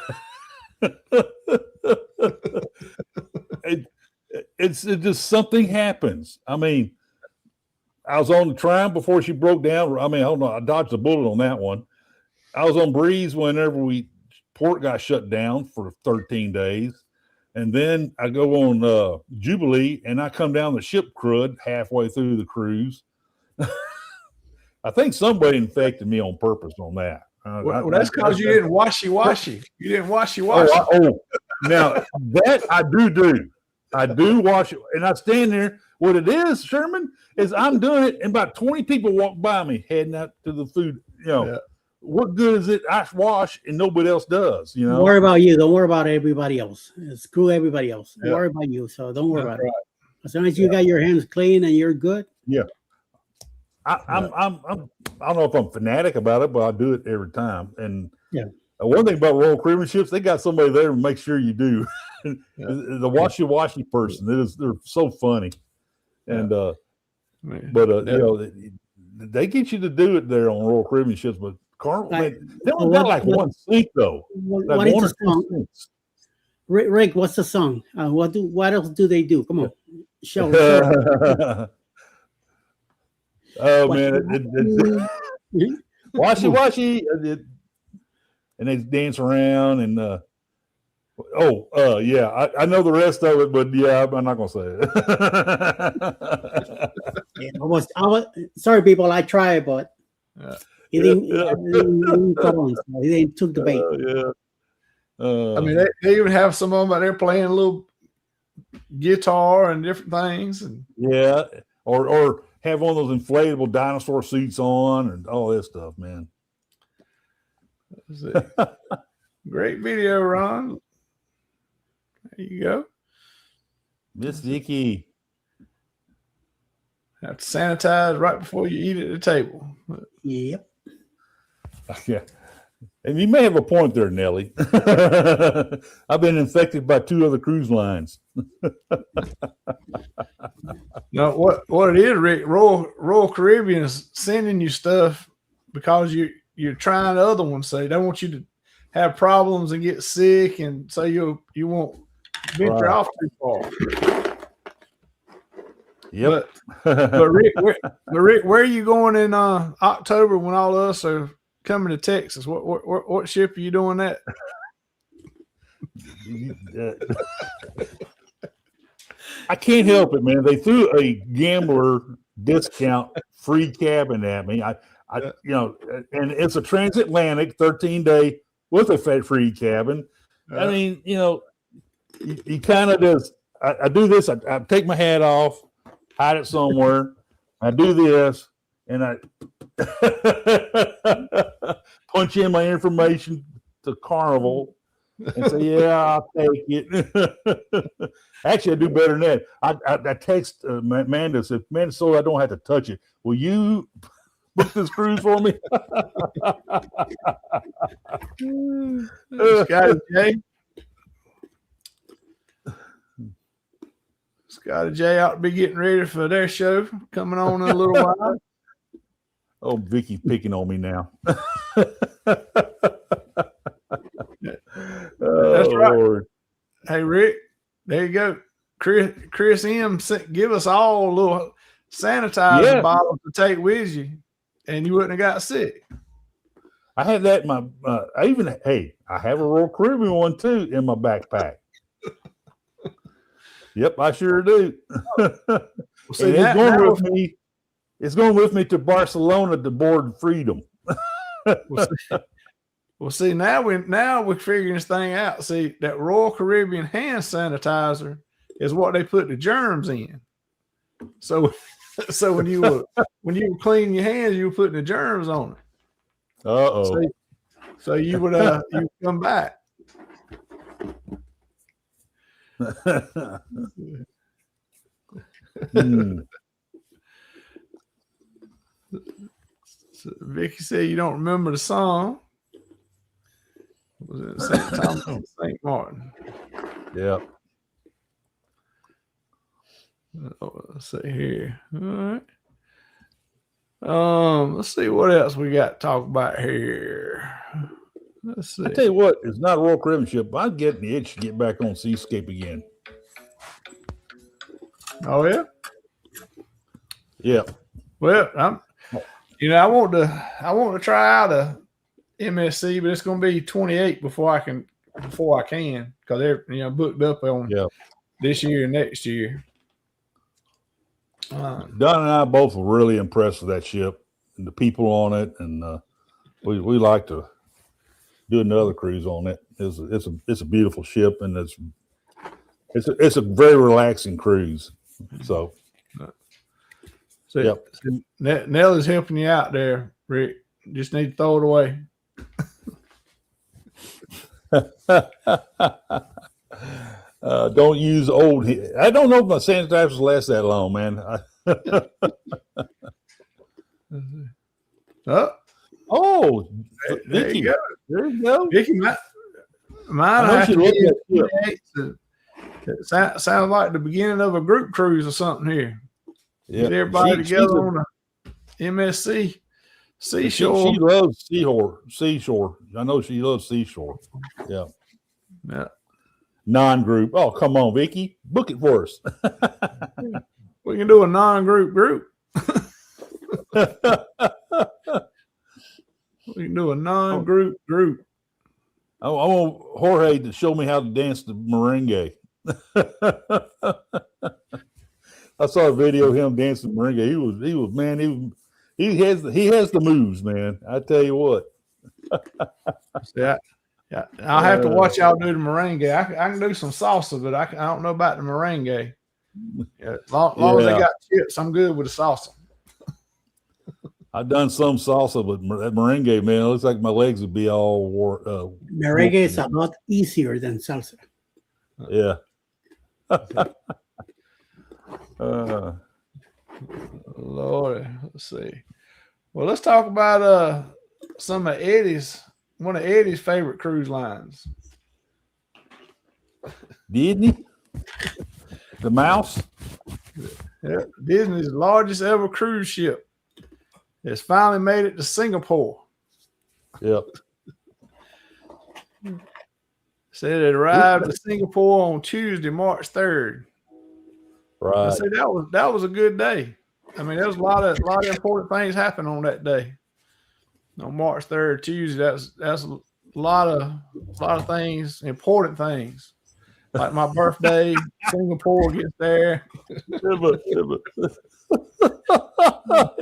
it's just something happens. I mean, I was on the Triumph before she broke down. I mean, hold on, I dodged a bullet on that one. I was on Breeze whenever port got shut down for 13 days. And then I go on Jubilee and I come down the ship crud halfway through the cruise. I think somebody infected me on purpose on that. Well, that's because you didn't washy-washy. You didn't washy-washy. Now that I do. I do wash it, and I stand there. What it is, Sherman, is I'm doing it, and about 20 people walk by me heading out to the food. What good is it? I wash, and nobody else does. Don't worry about you. Don't worry about everybody else. Screw everybody else. Don't worry about you. So don't worry about it. As long as you got your hands clean and you're good. Yeah. I don't know if I'm fanatic about it, but I do it every time. And one thing about Royal Caribbean ships, they got somebody there to make sure you do. The washy person, they're so funny, and they get you to do it there on Royal Caribbean ships, but Carnival they don't got like one sink though. What is the song? Rick, what's the song? What else do they do? Come on, show. Oh man, washy, and they dance around and I know the rest of it, but I'm not gonna say it. Sorry, people, I tried, but he didn't come on. So he didn't took the bait. I mean, they even have some of them out there playing a little guitar and different things, and or have one of those inflatable dinosaur suits on and all that stuff, man. Great video, Ron. There you go. Miss Vicky. Have to sanitize right before you eat at the table. Yep. Yeah. And you may have a point there, Nelly. I've been infected by 2 other cruise lines. No, what it is, Rick, Royal Caribbean is sending you stuff because you're trying the other ones, so they don't want you to have problems and get sick, and so you won't venture off too far. Yep. But Rick, where are you going in October when all of us are coming to Texas? What ship are you doing that? I can't help it, man. They threw a gambler discount free cabin at me. I and it's a transatlantic 13-day with a free cabin. I mean, you kind of just, I do this. I take my hat off, hide it somewhere. I do this, and I punch in my information to Carnival and say, "Yeah, I'll take it." Actually, I do better than that. I text Amanda, said, "Man, so I don't have to touch it. Will you book this cruise for me?" Scotty J. Scotty J ought to be getting ready for their show coming on in a little while. Oh, Vicky's picking on me now. That's right. Lord. Hey, Rick, there you go. Chris M. Give us all a little sanitizer bottle to take with you, and you wouldn't have got sick. I have that in my. I have a Royal Caribbean one too in my backpack. Yep, I sure do. Well, see, it's going with me. It's going with me to Barcelona to board Freedom. Well, see, now we're figuring this thing out. See, that Royal Caribbean hand sanitizer is what they put the germs in. So when you were cleaning your hands, you were putting the germs on it. Uh-oh. So you would you come back. So Vicky said you don't remember the song. Was it St. Thomas, St. Martin? Yeah. Let's see here. All right. Let's see what else we got to talk about here. Let's see. I tell you what, it's not a Royal Caribbean ship, but I'm getting the itch to get back on Seascape again. Oh yeah. Yeah. Well, I want to try out a MSC, but it's going to be 28 before I can because they're booked up on this year and next year. Don and I both were really impressed with that ship and the people on it, and we like to do another cruise on it. It's a beautiful ship, and it's a very relaxing cruise. So Nell is helping you out there, Rick. Just need to throw it away. Don't use old. I don't know if my sanitizers last that long, man. There Vicky, you go. there you go. Vicky, mine has to sounds like the beginning of a group cruise or something here. Yeah. Get everybody together on the MSC Seashore. She loves Seashore. I know she loves Seashore. Yeah. Yeah. Non-group. Oh, come on, Vicky. Book it for us. We can do a non-group group. We can do a non-group group. I want Jorge to show me how to dance the merengue. I saw a video of him dancing merengue. He has the moves, man. I tell you what. Yeah. I'll have to watch y'all do the merengue. I can do some salsa, but I don't know about the merengue. Yeah, as long as they got chips, I'm good with the salsa. I've done some salsa, but that merengue, man, it looks like my legs would be all wore. Merengue is a lot easier than salsa. Yeah. Lord, let's see. Well, let's talk about one of Eddie's favorite cruise lines. Disney? The Mouse? Yeah, Disney's largest ever cruise ship. It's finally made it to Singapore. Yep. Said it arrived to Singapore on Tuesday, March 3rd. Right. I said that was a good day. I mean, there was a lot of important things happened on that day. On March 3rd, Tuesday, that's a lot of things, important things. Like my birthday, Singapore gets there.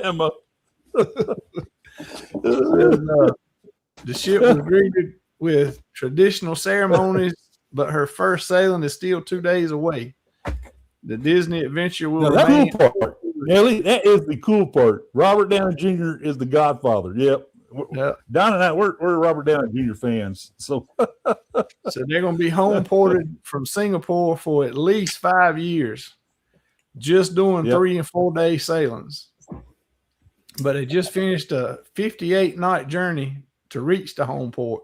Emma. The ship was greeted with traditional ceremonies, but her first sailing is still 2 days away. The Disney adventure will remain. That cool part. Nelly, that is the cool part. Robert Downey Jr. is the Godfather. Yep. Don and I, we're Robert Downey Jr. fans. So they're going to be home ported from Singapore for at least 5 years, just doing 3 and 4 day sailings. But they just finished a 58-night journey to reach the home port.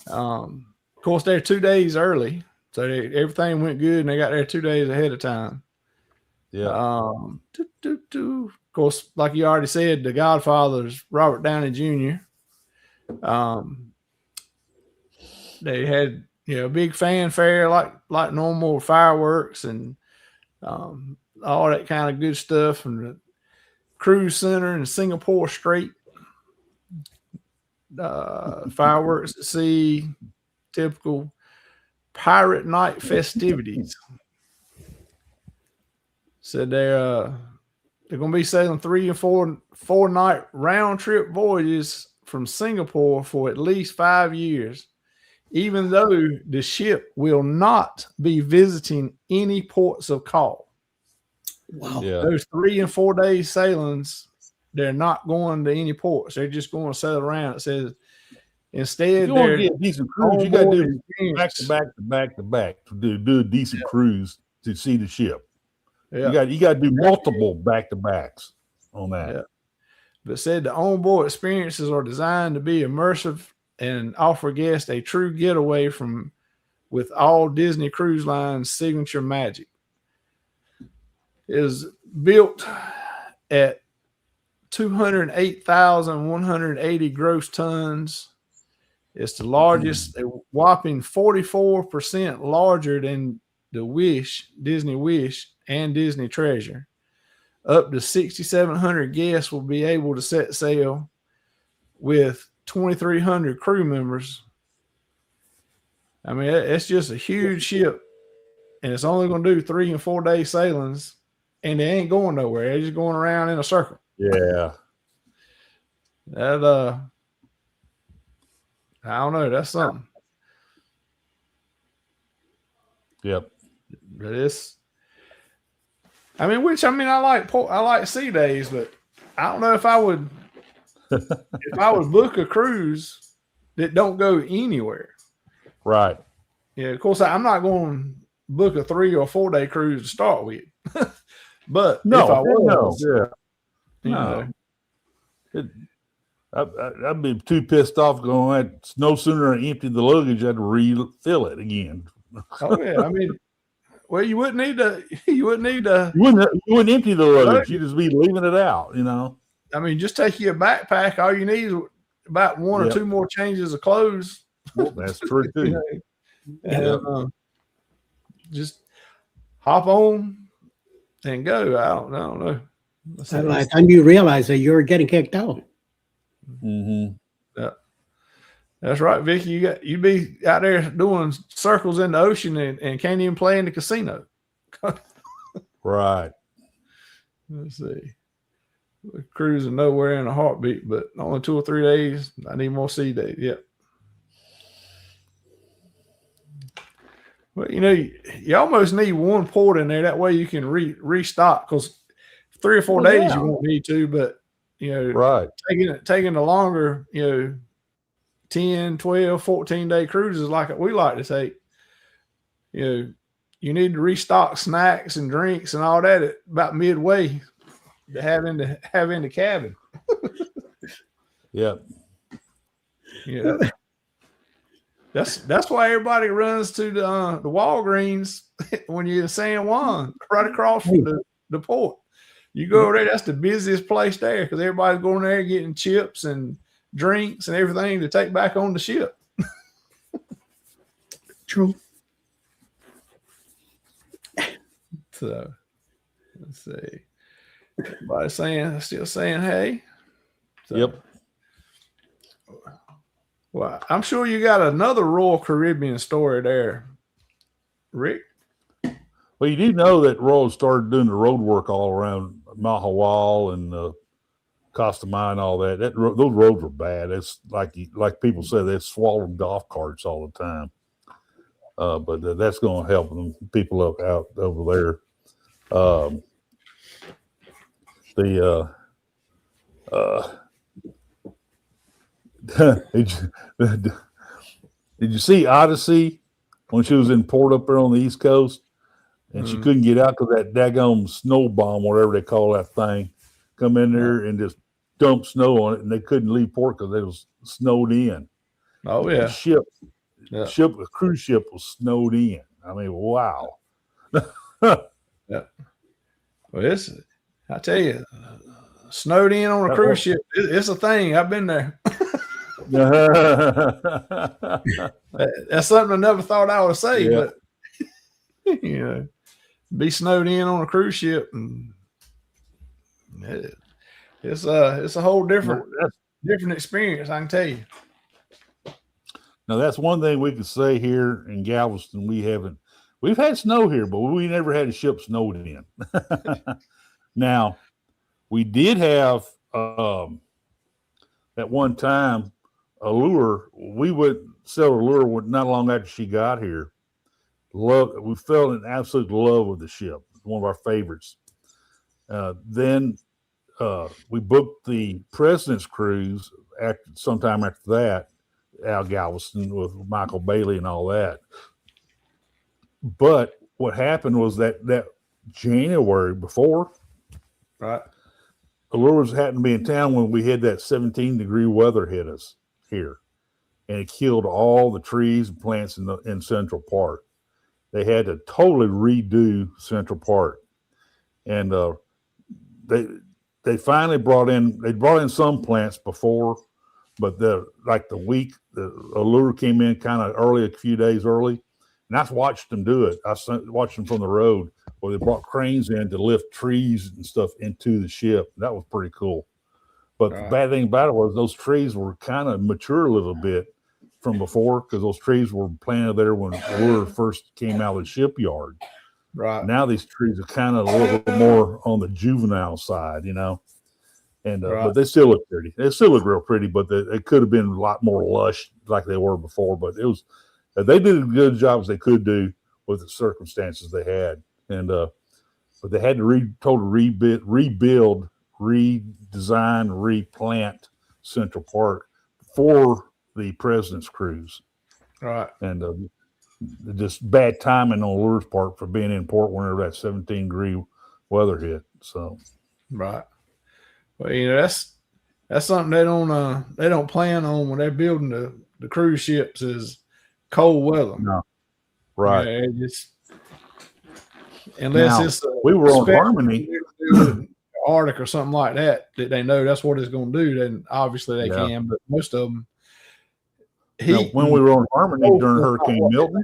Of course, they're 2 days early, so everything went good, and they got there 2 days ahead of time. Yeah. Of course, like you already said, the Godfather's Robert Downey Jr. They had a big fanfare like normal, fireworks and all that kind of good stuff from the cruise center in Singapore Strait. Fireworks at sea, typical pirate night festivities. Said they're going to be sailing 3 and 4 night round trip voyages from Singapore for at least 5 years, even though the ship will not be visiting any ports of call. Wow. Yeah. Those 3 and 4 day sailings, they're not going to any ports. They're just going to sail around. It says instead, If you want to get a decent cruise, you got to do back to back to do a decent cruise to see the ship. Yeah. You got to do multiple back to backs on that. Yeah. But said the onboard experiences are designed to be immersive and offer guests a true getaway with all Disney Cruise Line's signature magic. It is built at 208,180 gross tons. It's the largest, a whopping 44% larger than the Disney Wish, and Disney Treasure. Up to 6,700 guests will be able to set sail with 2,300 crew members. I mean, it's just a huge ship, and it's only going to do 3 and 4 day sailings, and they ain't going nowhere. They're just going around in a circle. Yeah. That I don't know. That's something. Yep. But I like sea days, but I don't know if I would book a cruise that don't go anywhere. Right. Yeah, of course I'm not going to book a 3 or 4 day cruise to start with. But if I was, I'd be too pissed off going. No sooner I emptied the luggage, I'd refill it again. Oh yeah, I mean, well, you wouldn't need to. You wouldn't empty the luggage. You'd just be leaving it out. I mean, just take your backpack. All you need is about 1 or 2 more changes of clothes. Well, that's true too. And just hop on and go. I don't know. By the time you realize that you're getting kicked out. Mm-hmm. Yeah, that's right, Vicky. You'd be out there doing circles in the ocean and can't even play in the casino. Right. Let's see. We're cruising nowhere in a heartbeat, but only 2 or 3 days. I need more sea days. Yep. Well, you almost need 1 port in there. That way you can restock, because 3 or 4 days you won't need to, but right. Taking the longer, 10, 12, 14 day cruises like we like to take, you need to restock snacks and drinks and all that at about midway to have in the cabin. Yep. Yeah. That's why everybody runs to the Walgreens when you're in San Juan, right across from the port. You go over there, that's the busiest place there, because everybody's going there getting chips and drinks and everything to take back on the ship. True. So let's see. Everybody still saying hey. So, yep. Well, I'm sure you got another Royal Caribbean story there, Rick. Well, you do know that Royal started doing the road work all around Mahawal and Costa Maya and all that. Those roads were bad. It's like people say, they swallowed golf carts all the time. But that's going to help them people out over there. Did you see Odyssey when she was in port up there on the East Coast? And she couldn't get out because that daggone snow bomb, whatever they call that thing, come in there and just dump snow on it, and they couldn't leave port because it was snowed in. Oh yeah, the cruise ship was snowed in. I mean, wow. Yeah. Well, I tell you, snowed in on a cruise ship, it's a thing. I've been there. That's something I never thought I would say, but be snowed in on a cruise ship, and it's a whole different experience, I can tell you. Now that's one thing we can say here in Galveston. we've had snow here, but we never had a ship snowed in. Now, we did have at one time a lure. We would sell a lure not long after she got here. We fell in absolute love with the ship. One of our favorites. Then we booked the President's Cruise sometime after that, Al Galveston with Michael Bailey and all that. But what happened was that January before, Right. Allures happened to be in town when we had that 17-degree weather hit us here, and it killed all the trees and plants in Central Park. They had to totally redo Central Park, and they finally brought in some plants before, but the allure came in kind of early, a few days early, and I watched them do it. I watched them from the road where they brought cranes in to lift trees and stuff into the ship. That was pretty cool. But the bad thing about it was those trees were kind of mature a little bit from before, because those trees were planted there when Allure first came out of the shipyard. Right. Now these trees are kind of a little bit more on the juvenile side, you know. And but they still look pretty. They still look real pretty, but they could have been a lot more lush like they were before. But it was they did as good a job as they could do with the circumstances they had. And but they had to totally rebuild, redesign, replant Central Park for the President's Cruise. Right. And just bad timing on Allure's part for being in port whenever that 17-degree weather hit. So right. Well, you know, that's something they don't plan on when they're building the cruise ships is cold weather. No. Right. Yeah, unless now, it's we were on Harmony, Arctic or something like that they know that's what it's going to do, then obviously they can. But most of them, when we were on Harmony during Hurricane Milton,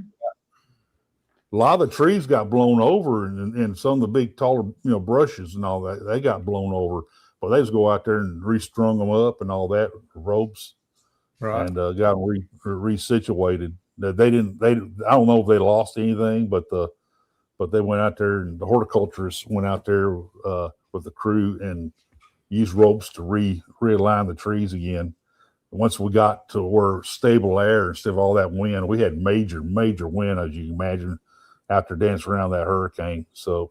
a lot of the trees got blown over, and some of the big taller brushes and all that, they got blown over. But they just go out there and restrung them up and all that, ropes, right, and got them resituated. They didn't. I don't know if they lost anything, but they went out there, and the horticulturists went out there with the crew and used ropes to realign the trees again. Once we got to where stable air instead of all that wind, we had major wind, as you can imagine, out there dancing around that hurricane. So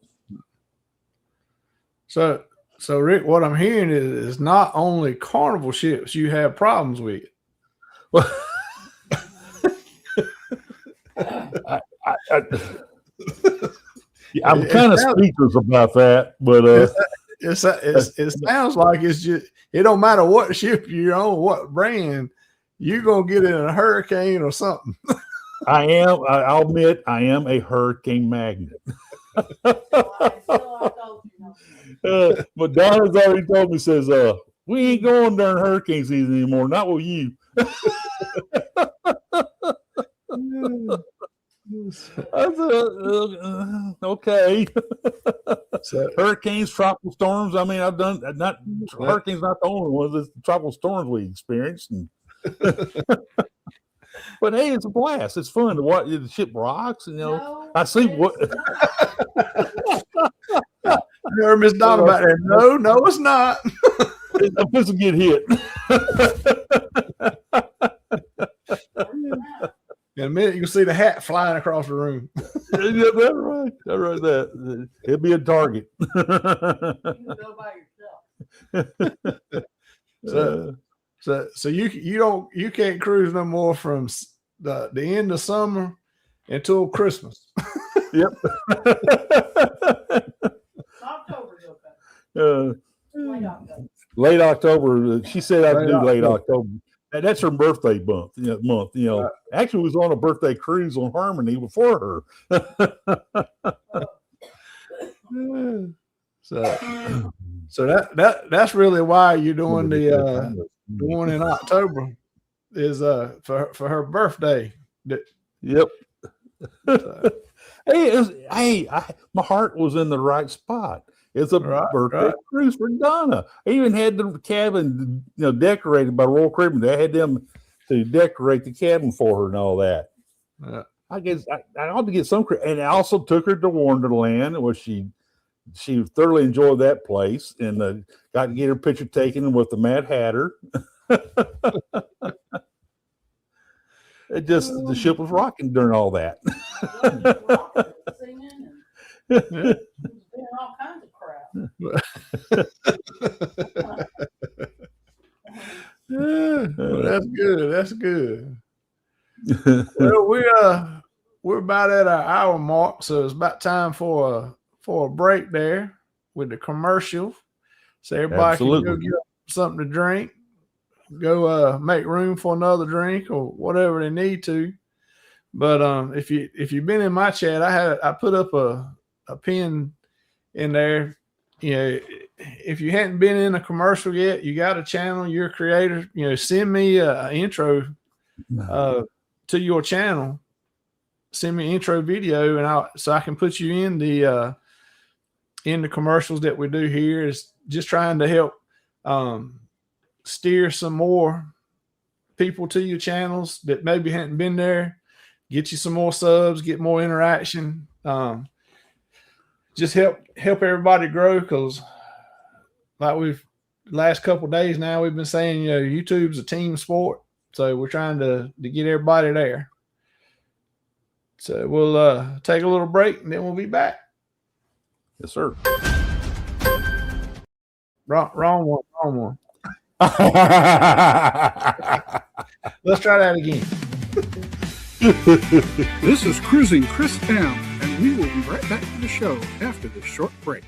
Rick, what I'm hearing is not only Carnival ships you have problems with. Well, I'm kind of speechless about that, but it sounds like it's just, it don't matter what ship you're on, what brand, you're gonna get in a hurricane or something. I'll admit I am a hurricane magnet. But Donna's already told me, says, we ain't going during hurricane season anymore, not with you. I said, okay. So, hurricanes, tropical storms. I mean, I've done hurricanes, not the only ones. It's the tropical storms we experienced. But hey, it's a blast. It's fun to watch the ship rocks. And, I see what. I heard Miss Donna about that. No, it's not. I'm supposed to get hit. In a minute, you can see the hat flying across the room. Yeah, that's right. That's right. That it'll be a target. So you can't cruise no more from the end of summer until Christmas. Yep. October's okay. Late October. She said I could do late October. That's her birthday month. Actually, was on a birthday cruise on Harmony before her. So that's really why you're doing the one in October is for her birthday. Yep. My heart was in the right spot. It's a birthday cruise for Donna. I even had the cabin, decorated by Royal Caribbean. I had them to decorate the cabin for her and all that. I guess I ought to get some. And I also took her to Wonderland, where she thoroughly enjoyed that place, and got to get her picture taken with the Mad Hatter. The ship was rocking during all that. Singing and doing all kinds of crap. Well, that's good. That's good. Well, we're about at our hour mark, so it's about time for a break there with the commercial, so everybody can go get something to drink, go make room for another drink or whatever they need to. But if you've been in my chat, I put up a pin in there. You know, if you hadn't been in a commercial yet, you got a channel, you're a creator, you know, send me an intro to your channel. Send me an intro video, and so I can put you in the commercials that we do here. Is just trying to help steer some more people to your channels that maybe hadn't been there, get you some more subs, get more interaction, just help everybody grow, because like last couple of days now, we've been saying, you know, YouTube's a team sport, so we're trying to get everybody there. So we'll take a little break, and then we'll be back. Yes, sir. Wrong one. Let's try that again. This is Cruising Chris M, and we will be right back to the show after this short break.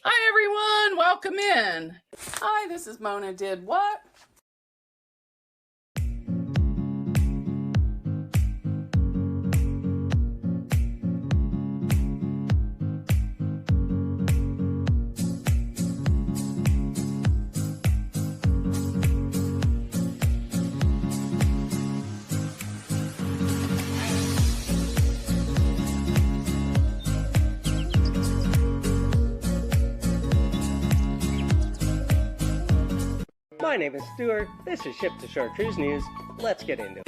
Hi, everyone. Welcome in. Hi, this is Mona Did What? My name is Stuart. This is Ship to Shore Cruise News. Let's get into it.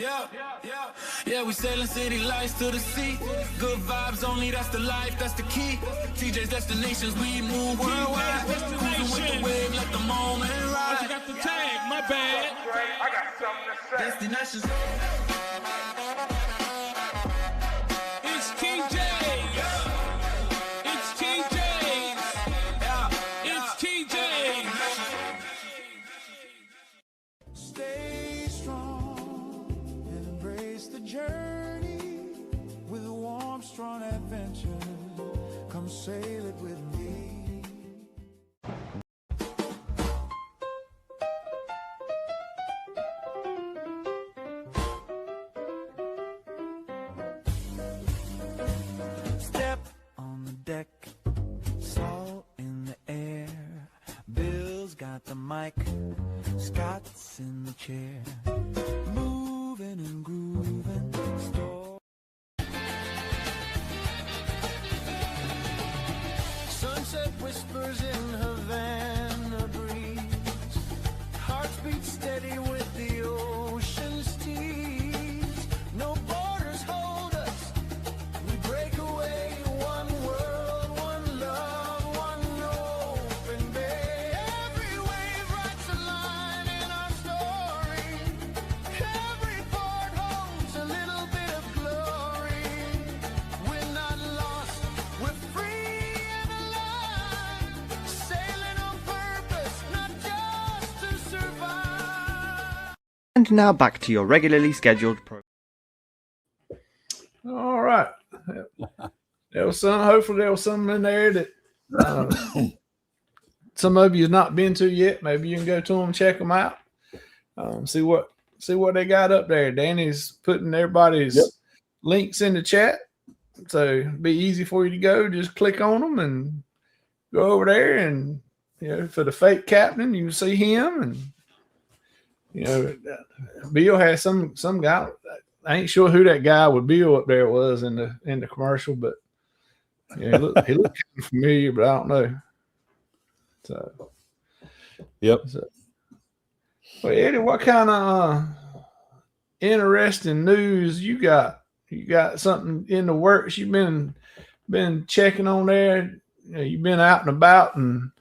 Yeah, we sailing city lights to the sea. Good vibes only, that's the life, that's the key. TJ's destinations, we move worldwide. Cruising with the wave, let the moment ride. I got the tag, my bad. I got something to say. Destinations. It's TJ. It's TJ. It's TJ. Stay strong and embrace the journey with a warm, strong adventure. Come sail it with me. Step on the deck, salt in the air. Bill's got the mic, Scott's in the chair. Moving and grooving. Sunset whispers in Havana breeze. Hearts beat steady with the ocean's tease. No borders hold us. We break away. One world, one love, one open bay. Every wave writes a line in our story. Every port holds a little bit of glory. We're not lost, we're free and alive. Sailing on purpose, not just to survive. And now back to your regularly scheduled program. All right. There was hopefully there was something in there that some of you have not been to yet. Maybe you can go to them, check them out, see what they got up there. Danny's putting everybody's links in the chat, so it'll be easy for you to go. Just click on them and go over there, and you know, for the fake captain, you can see him, and you know, Bill has some guy. I ain't sure who that guy with Bill up there was in the commercial, but yeah, he looked kind of familiar, but I don't know. So, yep. So, well, Eddie, what kind of interesting news you got? You got something in the works? You've been checking on there. You've been out and about and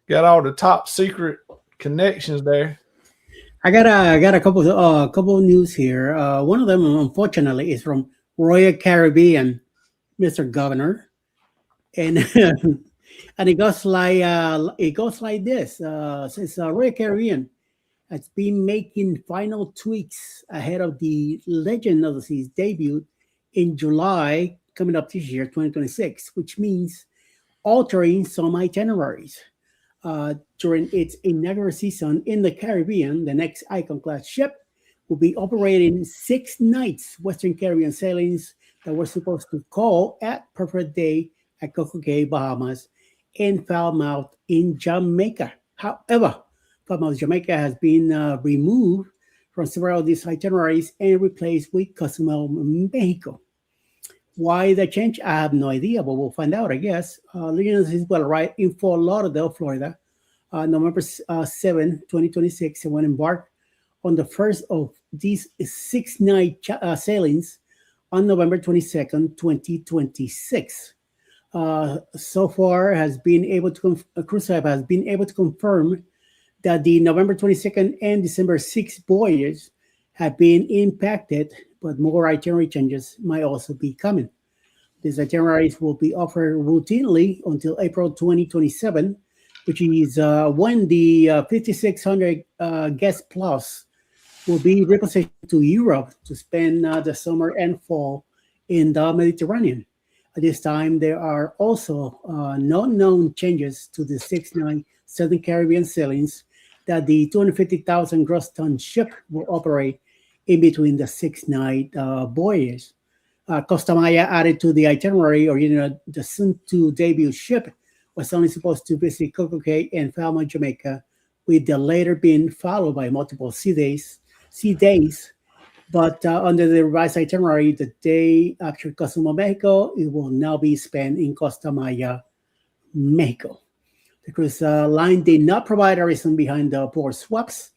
got all the top secret connections there. I got a couple of news here. One of them, unfortunately, is from Royal Caribbean, Mr. Governor, and and it goes like this. Says Royal Caribbean has been making final tweaks ahead of the Legend of the Seas debut in July, coming up this year, 2026, which means altering some itineraries. During its inaugural season in the Caribbean, the next Icon class ship will be operating 6 nights Western Caribbean sailings that were supposed to call at Perfect Day at Coco Cay, Bahamas, and Falmouth in Jamaica. However, Falmouth, Jamaica has been removed from several of these itineraries and replaced with Cozumel, Mexico. Why the change? I have no idea, but we'll find out, I guess. Legends will arrive in Fort Lauderdale, Florida, November 7, 2026, and will embark on the first of these 6-night sailings on November 22nd, 2026. So far, CruiseHub has been able to confirm that the November 22nd and December 6th voyages have been impacted, but more itinerary changes might also be coming. These itineraries will be offered routinely until April 2027, which is when the 5,600 guest plus will be repositioned to Europe to spend the summer and fall in the Mediterranean. At this time, there are also no known changes to the 6-night Southern Caribbean sailings that the 250,000 gross ton ship will operate in between the 6-night voyages. Costa Maya added to the itinerary, or the soon-to debut ship was only supposed to visit Coco Cay and Falmouth, Jamaica, with the later being followed by multiple sea days. But under the revised itinerary, the day after Cozumel, Mexico, it will now be spent in Costa Maya, Mexico. The cruise line did not provide a reason behind the port swaps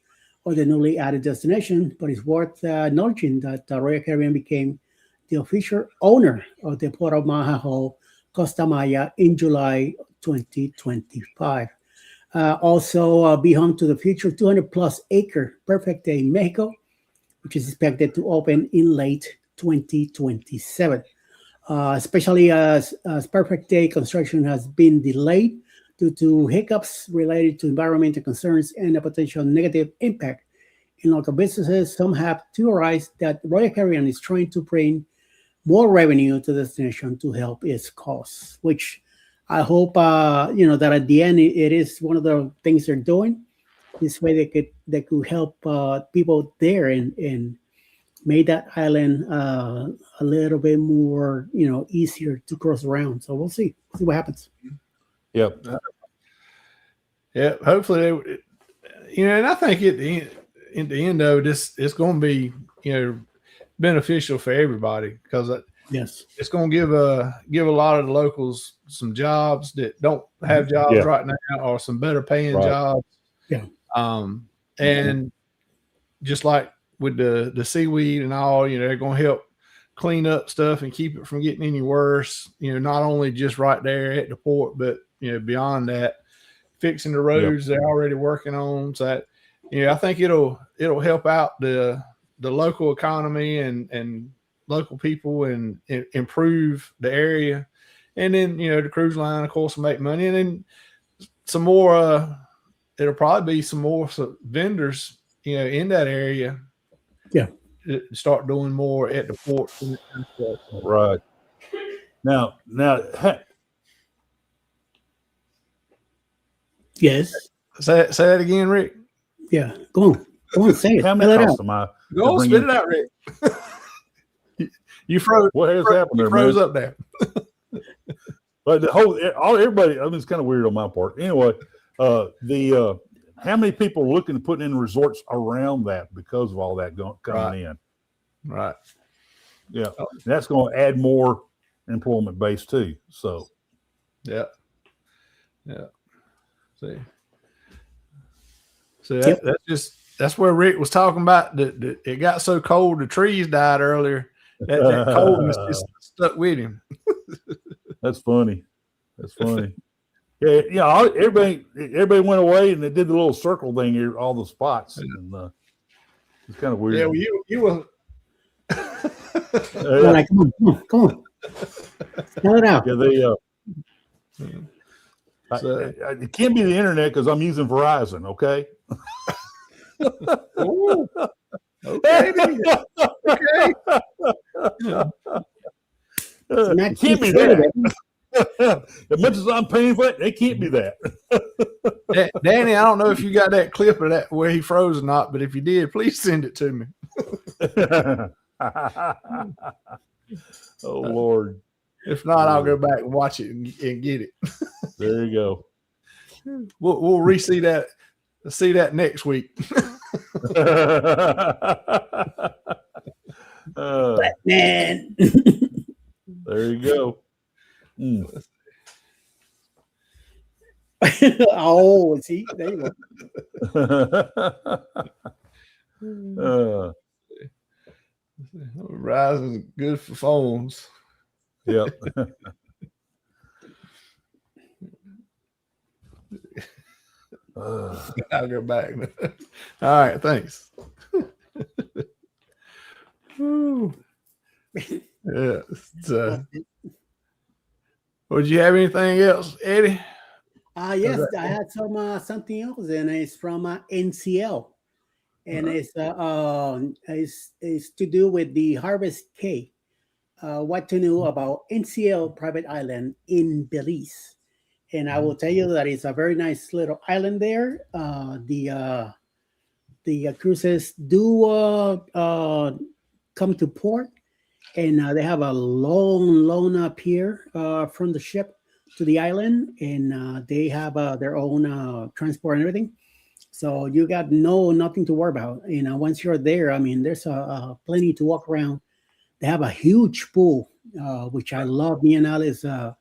or the newly added destination, but it's worth noting that Royal Caribbean became the official owner of the Port of Mahaho, Costa Maya, in July 2025. Also, be home to the future 200-plus acre Perfect Day in Mexico, which is expected to open in late 2027. Especially as Perfect Day construction has been delayed due to hiccups related to environmental concerns and a potential negative impact in local businesses. Some have theorized that Royal Caribbean is trying to bring more revenue to the destination to help its costs, which I hope, that at the end it is one of the things they're doing. This way they could help people there and make that island a little bit more, easier to cross around. So we'll see what happens. Yep. Yeah. Hopefully, and I think at the end though, it's going to be, beneficial for everybody because yes, it's going to give a lot of the locals some jobs that don't have jobs right now, or some better paying jobs. Yeah. And just like with the seaweed and all, they're going to help clean up stuff and keep it from getting any worse. Not only just right there at the port, but beyond that, fixing the roads they're already working on. So that, I think it'll help out the local economy and local people and improve the area. And then, the cruise line, of course, will make money. And then some more, it'll probably be some more vendors, in that area. Yeah. Start doing more at the port. Right. Now, yes. Say that again, Rick. Yeah. Go on, say it. How many costs am I? Go on, spit it out, Rick. You froze. What has happened there, froze man? up there. But everybody, it's kind of weird on my part. Anyway, how many people are looking to put in resorts around that because of all that coming in? Right. Yeah. That's going to add more employment base too. So, yeah. See, that's where Rick was talking about. That it got so cold, the trees died earlier. That coldness just stuck with him. That's funny. Yeah. Everybody went away and they did the little circle thing here, all the spots. And, it's kind of weird. Yeah, well, you were. Like, come on. Spell it out. Yeah, it can't be the internet because I'm using Verizon. Okay. Ooh. Okay. It can't be that. As much as I'm paying for it, they can't be that. Danny, I don't know if you got that clip of that where he froze or not, but if you did, please send it to me. Oh Lord! If not, I'll go back and watch it and get it. There you go. We'll re-see that. See that next week. Man. There you go. Oh, see, there you go. Verizon is good for phones. Yep. I'll go back. All right, thanks. Yeah. Would you have anything else, Eddie? Yes, I had something else, and it's from NCL, and it's to do with the Harvest K. What to know about NCL private island in Belize, and I will tell you that it's a very nice little island there. The cruises do come to port, and they have a long pier from the ship to the island, and they have their own transport and everything. So you got nothing to worry about. Once you're there, I mean, there's plenty to walk around. They have a huge pool, which I love. Me and Alice, the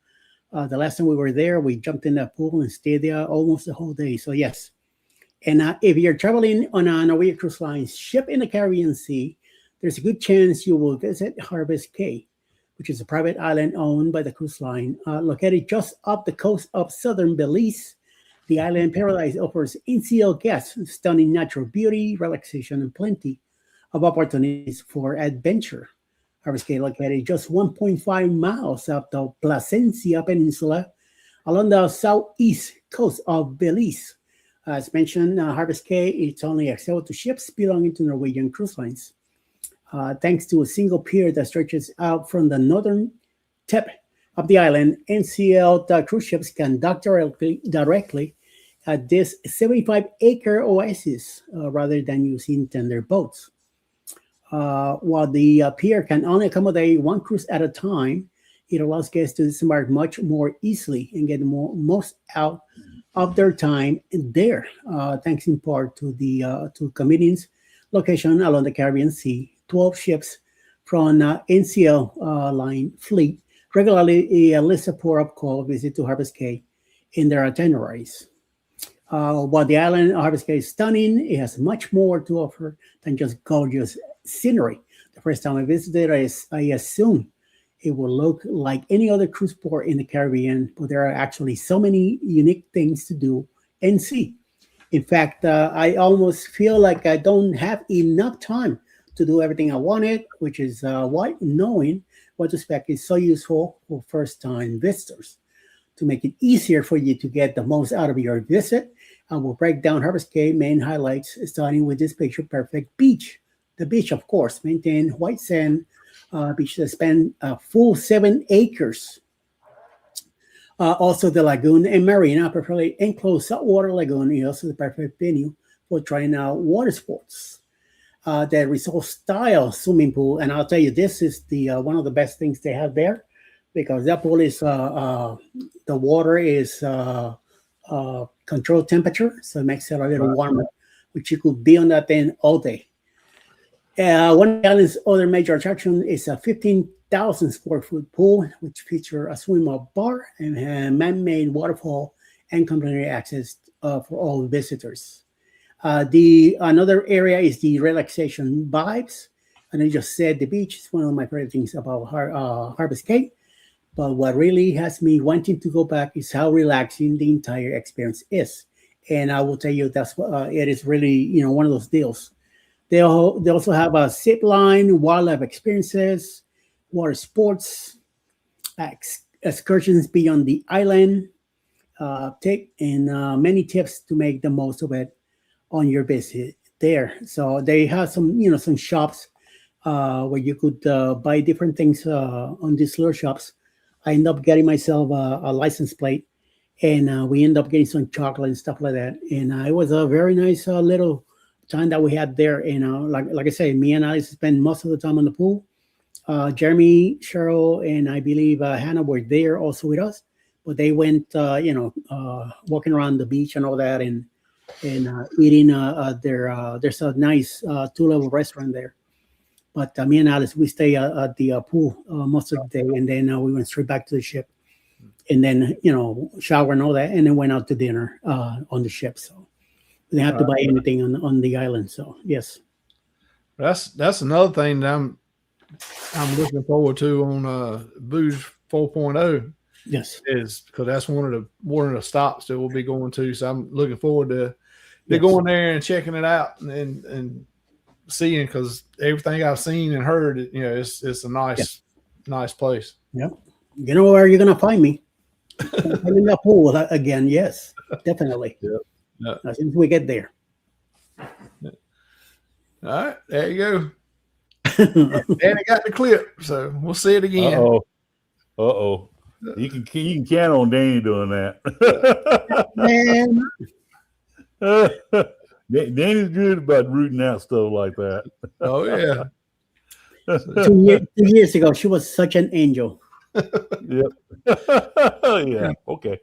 last time we were there, we jumped in that pool and stayed there almost the whole day. So yes. And if you're traveling on a Norwegian Cruise Line ship in the Caribbean Sea, there's a good chance you will visit Harvest K, which is a private island owned by the cruise line, located just off the coast of southern Belize. The island paradise offers NCL guests stunning natural beauty, relaxation, and plenty of opportunities for adventure. Harvest K, located just 1.5 miles up the Placencia Peninsula, along the southeast coast of Belize. As mentioned, Harvest K, it's only accessible to ships belonging to Norwegian Cruise Lines. Thanks to a single pier that stretches out from the northern tip of the island, NCL cruise ships can dock directly at this 75-acre oasis rather than using tender boats. While the pier can only accommodate one cruise at a time, it allows guests to disembark much more easily and get the most out of their time there, thanks in part to the convenience location along the Caribbean Sea. 12 ships from NCL line fleet regularly list a port-up call visit to Harvest K in their itineraries. While the island of Harvest K is stunning, it has much more to offer than just gorgeous scenery. The first time I visited, I assumed it will look like any other cruise port in the Caribbean, but there are actually so many unique things to do and see. In fact, I almost feel like I don't have enough time to do everything I wanted, which is why knowing what to expect is so useful for first-time visitors. To make it easier for you to get the most out of your visit, I will break down Harvest K main highlights, starting with this picture-perfect beach. The beach, of course, maintained white sand beach that span a full 7 acres. Also, the lagoon and marina, preferably enclosed saltwater lagoon, is also the perfect venue for trying out water sports. The resort-style swimming pool, and I'll tell you, this is the one of the best things they have there, because that pool is the water is controlled temperature, so it makes it a little warmer, which you could be on that thing all day. One of the island's other major attraction is a 15,000 square foot pool, which feature a swim-up bar and a man-made waterfall and complimentary access for all visitors. Another area is the relaxation vibes. And I just said the beach is one of my favorite things about Harvest Cape. But what really has me wanting to go back is how relaxing the entire experience is. And I will tell you that's what it is really, one of those deals. They also have a zip line, wildlife experiences, water sports, excursions beyond the island, and many tips to make the most of it on your visit there. So they have some shops where you could buy different things on these little shops. I end up getting myself a license plate, and we end up getting some chocolate and stuff like that. And it was a very nice little time that we had there. And like I say, me and I spent most of the time on the pool. Jeremy, Cheryl, and I believe Hannah were there also with us, but they went, walking around the beach and all that, and eating there's a nice 2-level restaurant there. But me and Alice, we stay at the pool most of the day, and then we went straight back to the ship, and then shower and all that, and then went out to dinner on the ship. So we didn't have to buy anything on the island. So yes, that's another thing that I'm looking forward to on Booze 4.0. Yes, is because that's one of the stops that we'll be going to. So I'm looking forward to going there and checking it out and seeing, because everything I've seen and heard, it's a nice place. Yep. You know where you're gonna find me? In the pool again. Yes, definitely. Yep. As soon as we get there. All right, there you go. And it got the clip, so we'll see it again. Uh-oh. You can count on Danny doing that. Man. Danny's good about rooting out stuff like that. Oh yeah. 2 years ago, she was such an angel. Yep. Yeah. Okay.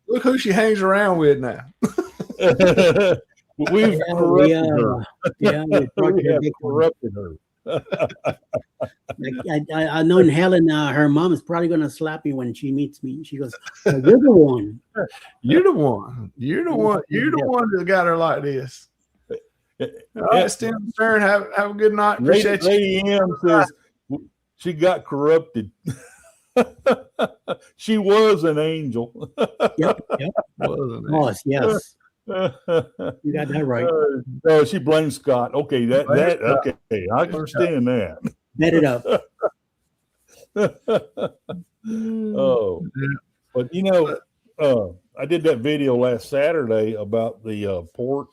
Look who she hangs around with now. We've corrupted her. Yeah, We have corrupted her. I know in Helen, her mom is probably going to slap me when she meets me. She goes, "You're the one. You're the one. You're the one. You're the one that got her like this." All right, Stim Stern, have a good night. Appreciate you. Lady M says she got corrupted. She was an angel. Yep. Was, yes. You got that right. No, she blames Scott. Okay, okay, I understand that. Bet it up. Oh, but I did that video last Saturday about the port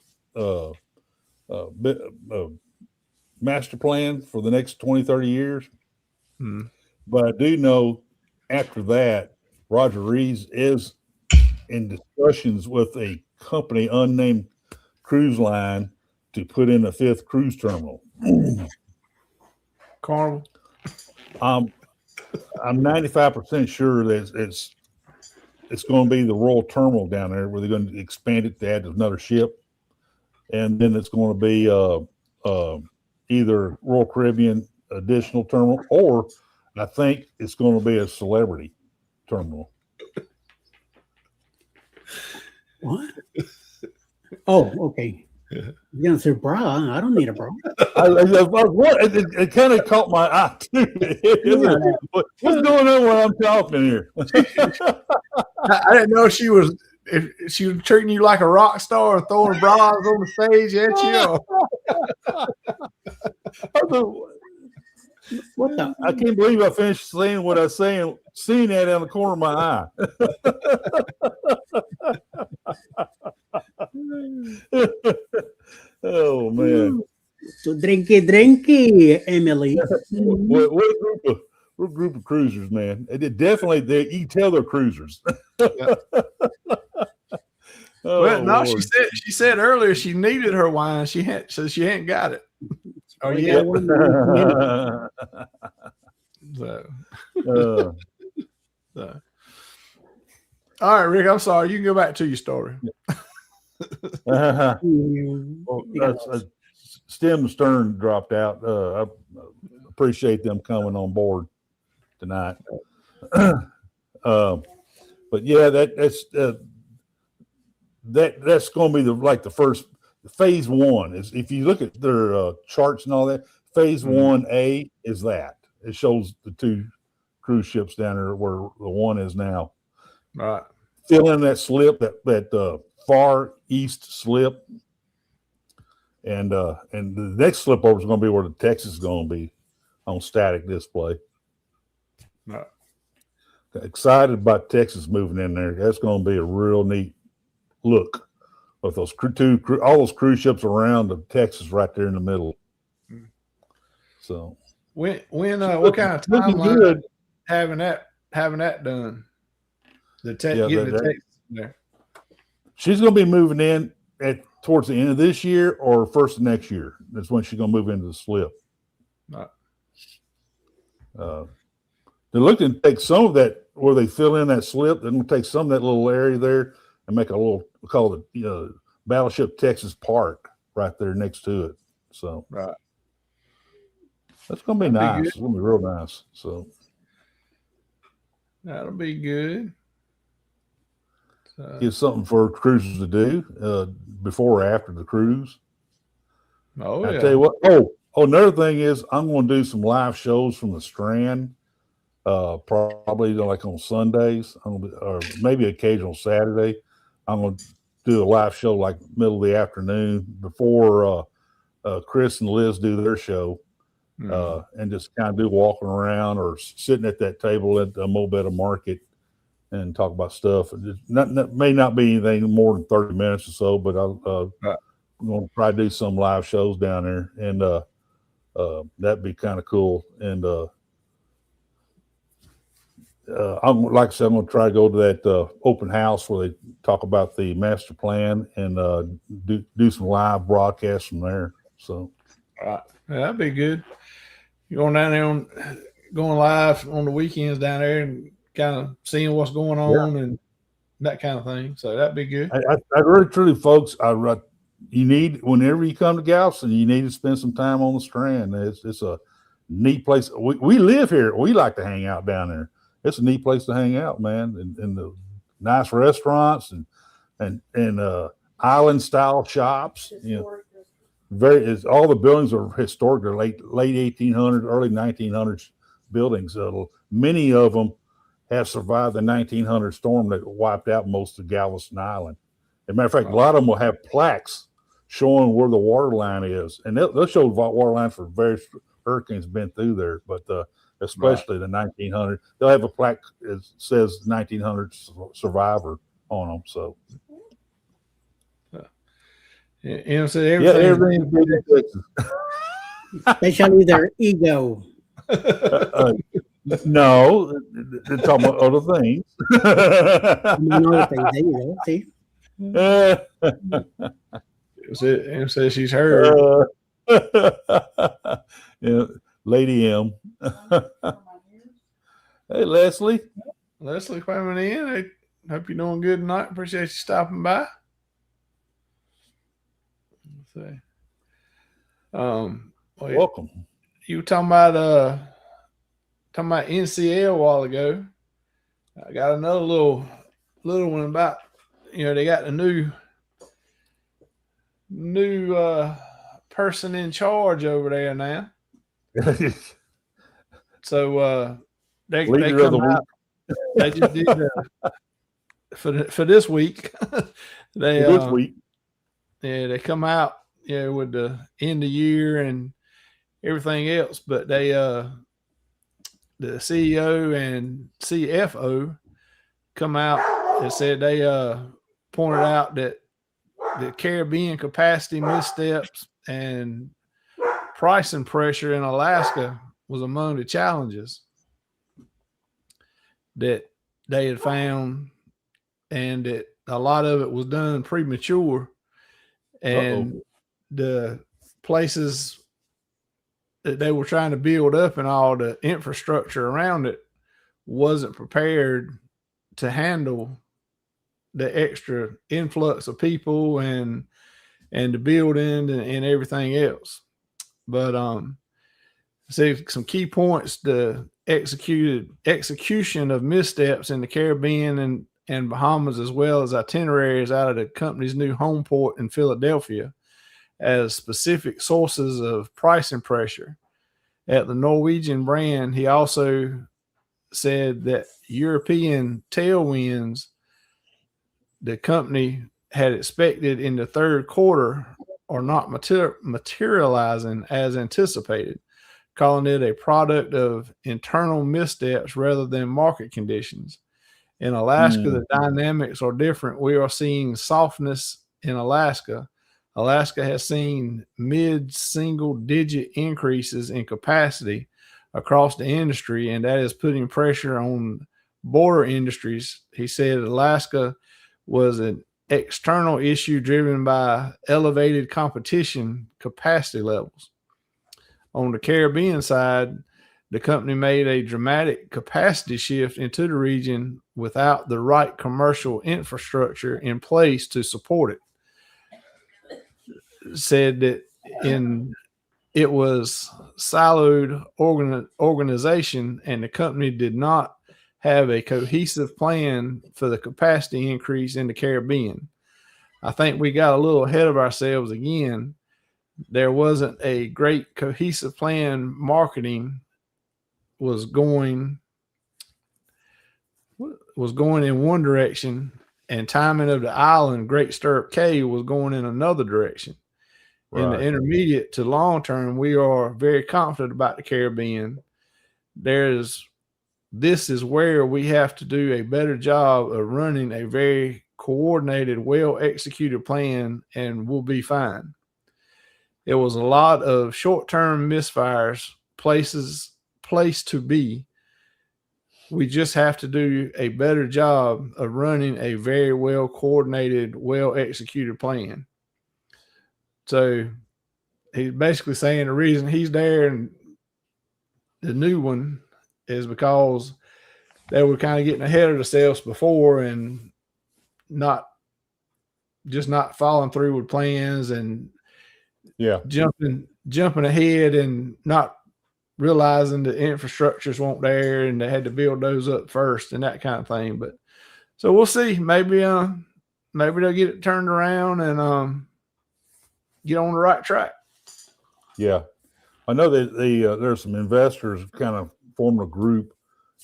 master plan for the next 20, 30 years. But I do know after that, Roger Rees is in discussions with a company, unnamed cruise line, to put in a 5th cruise terminal. Carnival. I'm 95% sure that it's going to be the Royal Terminal down there, where they're going to expand it to add another ship, and then it's going to be either Royal Caribbean additional terminal, or I think it's going to be a Celebrity terminal. What? Oh, okay. You're gonna say bra? I don't need a bra. It kind of caught my eye too. What's going on when I'm talking here? I didn't know if she was treating you like a rock star or throwing bras on the stage at you. What the? I can't believe I finished saying what I was saying, seeing that out of the corner of my eye. Oh man! So drinky, Emily. We're a group of cruisers, man. You can tell they're cruisers. Well, no, she said earlier she needed her wine. She hadn't got it. Oh yeah. So. All right, Rick. I'm sorry. You can go back to your story. Stem and Stern dropped out. I appreciate them coming on board tonight. But yeah, that's going to be the first phase one. Is if you look at their charts and all that, phase 1A is that. It shows the 2 cruise ships down there where the one is now. Right. Fill in that slip, that far east slip, and the next slip over is going to be where the Texas is going to be on static display. Right. Excited about Texas moving in there. That's going to be a real neat look with those all those cruise ships around the Texas right there in the middle. So when what kind of timeline having that done? Getting the Texas there. She's going to be moving in towards the end of this year or first of next year. That's when she's going to move into the slip. Right. They're looking to take some of that where they fill in that slip. They're going to take some of that little area there and make a little, we call it Battleship Texas Park right there next to it. So right. That's going to be nice. It's going to be real nice. So that'll be good. Get something for cruisers to do before or after the cruise. Oh, I tell you what. Oh, another thing is I'm going to do some live shows from the Strand, probably like on Sundays, or maybe occasional Saturday. I'm going to do a live show like middle of the afternoon before Chris and Liz do their show, and just kind of do walking around or sitting at that table at the Mobetta Market and talk about stuff. It may not be anything more than 30 minutes or so, but I'm going to try to do some live shows down there, and that'd be kind of cool. And like I said, I'm going to try to go to that open house where they talk about the master plan and do some live broadcasts from there. So, that'd be good. You going down there going live on the weekends down there and kind of seeing what's going on and that kind of thing. So that'd be good. I really, truly, folks, you need, whenever you come to Galveston, you need to spend some time on the Strand. It's a neat place. We live here. We like to hang out down there. It's a neat place to hang out, man. And the nice restaurants and island style shops. You know, all the buildings are historic. They're late 1800s, early 1900s buildings. Many of them have survived the 1900 storm that wiped out most of Galveston Island. As a matter of fact, a lot of them will have plaques showing where the water line is, and they'll show the water line for various hurricanes been through there, but especially the 1900. They'll have a plaque that says 1900 survivor on them. So, so everything's good in Texas. Especially their ego. No, they're talking about other things. Other things. There you go. See. Em says she's heard. Lady M. Hey, Leslie. Leslie coming in. I hope you're doing good tonight. Appreciate you stopping by. Let's see. Welcome. You were talking about NCL a while ago. I got another little one about, they got a new person in charge over there now. So they come out. They just did for this week. They come out with the end of year and everything else, but they the CEO and CFO come out and said they pointed out that the Caribbean capacity missteps and pricing pressure in Alaska was among the challenges that they had found, and that a lot of it was done premature, and the places that they were trying to build up and all the infrastructure around it wasn't prepared to handle the extra influx of people and and the building and everything else. But see some key points: the execution of missteps in the Caribbean and Bahamas, as well as itineraries out of the company's new home port in Philadelphia, as specific sources of pricing pressure. At the Norwegian brand, he also said that European tailwinds the company had expected in the third quarter are not materializing as anticipated, calling it a product of internal missteps rather than market conditions. In Alaska, the dynamics are different. We are seeing softness in Alaska. Alaska has seen mid-single digit increases in capacity across the industry, and that is putting pressure on border industries. He said Alaska was an external issue driven by elevated competition capacity levels. On the Caribbean side, the company made a dramatic capacity shift into the region without the right commercial infrastructure in place to support it. Said that it was siloed organization, and the company did not have a cohesive plan for the capacity increase in the Caribbean. I think we got a little ahead of ourselves again. There wasn't a great cohesive plan. Marketing was going in one direction, and timing of the island, Great Stirrup Cay, was going in another direction. Right. In the intermediate to long term, we are very confident about the Caribbean. This is where we have to do a better job of running a very coordinated, well-executed plan, and we'll be fine. It was a lot of short-term misfires, place to be. We just have to do a better job of running a very well-coordinated, well-executed plan. So he's basically saying the reason he's there and the new one is because they were kind of getting ahead of themselves before and not following through with plans and jumping ahead and not realizing the infrastructures weren't there and they had to build those up first and that kind of thing. But so we'll see. Maybe they'll get it turned around and get on the right track. Yeah. I know that there's some investors kind of formed a group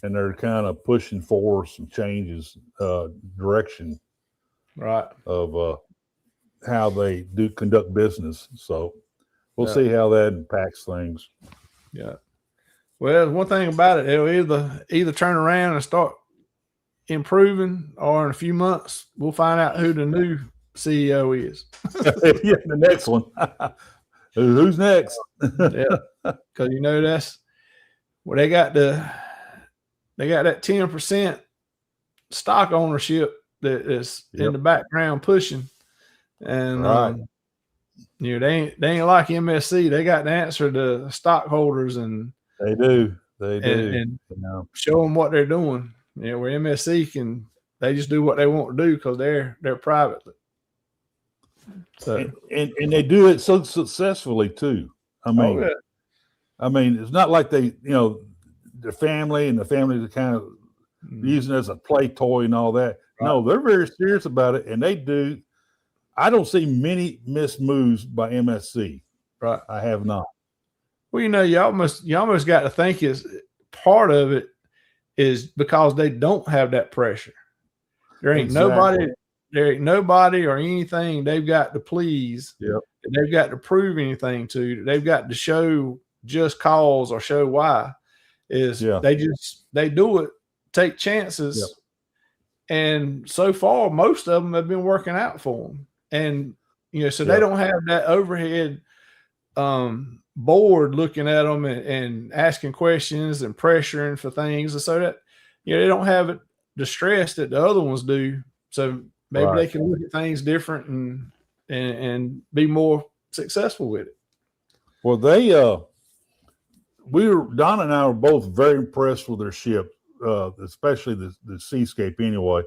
and they're kind of pushing for some changes, direction, right, of how they do conduct business. So we'll see how that impacts things. Yeah. Well, one thing about it, it'll either turn around and start improving, or in a few months we'll find out who the new CEO is. Yeah, the next one. Who's next? Yeah, because that's they got that 10% stock ownership that is in the background pushing, and they ain't like MSC. They got to answer to stockholders, and they do and show them what they're doing. Where MSC they just do what they want to do because they're private. So and they do it so successfully too. I mean, it's not like they, the family and the families are kind of using it as a play toy and all that. Right. No, they're very serious about it, and they do. I don't see many missed moves by MSC. Right, I have not. Well, you almost got to think is part of it is because they don't have that pressure. There ain't nobody or anything they've got to please. Yep. They've got to prove anything to. They've got to show just cause or show why. They do it, take chances. Yep. And so far, most of them have been working out for them. And, so they don't have that overhead board looking at them and asking questions and pressuring for things. And so that, they don't have it the stress that the other ones do. So maybe they can look at things different and be more successful with it. Well, Don and I were both very impressed with their ship, especially the Seascape anyway.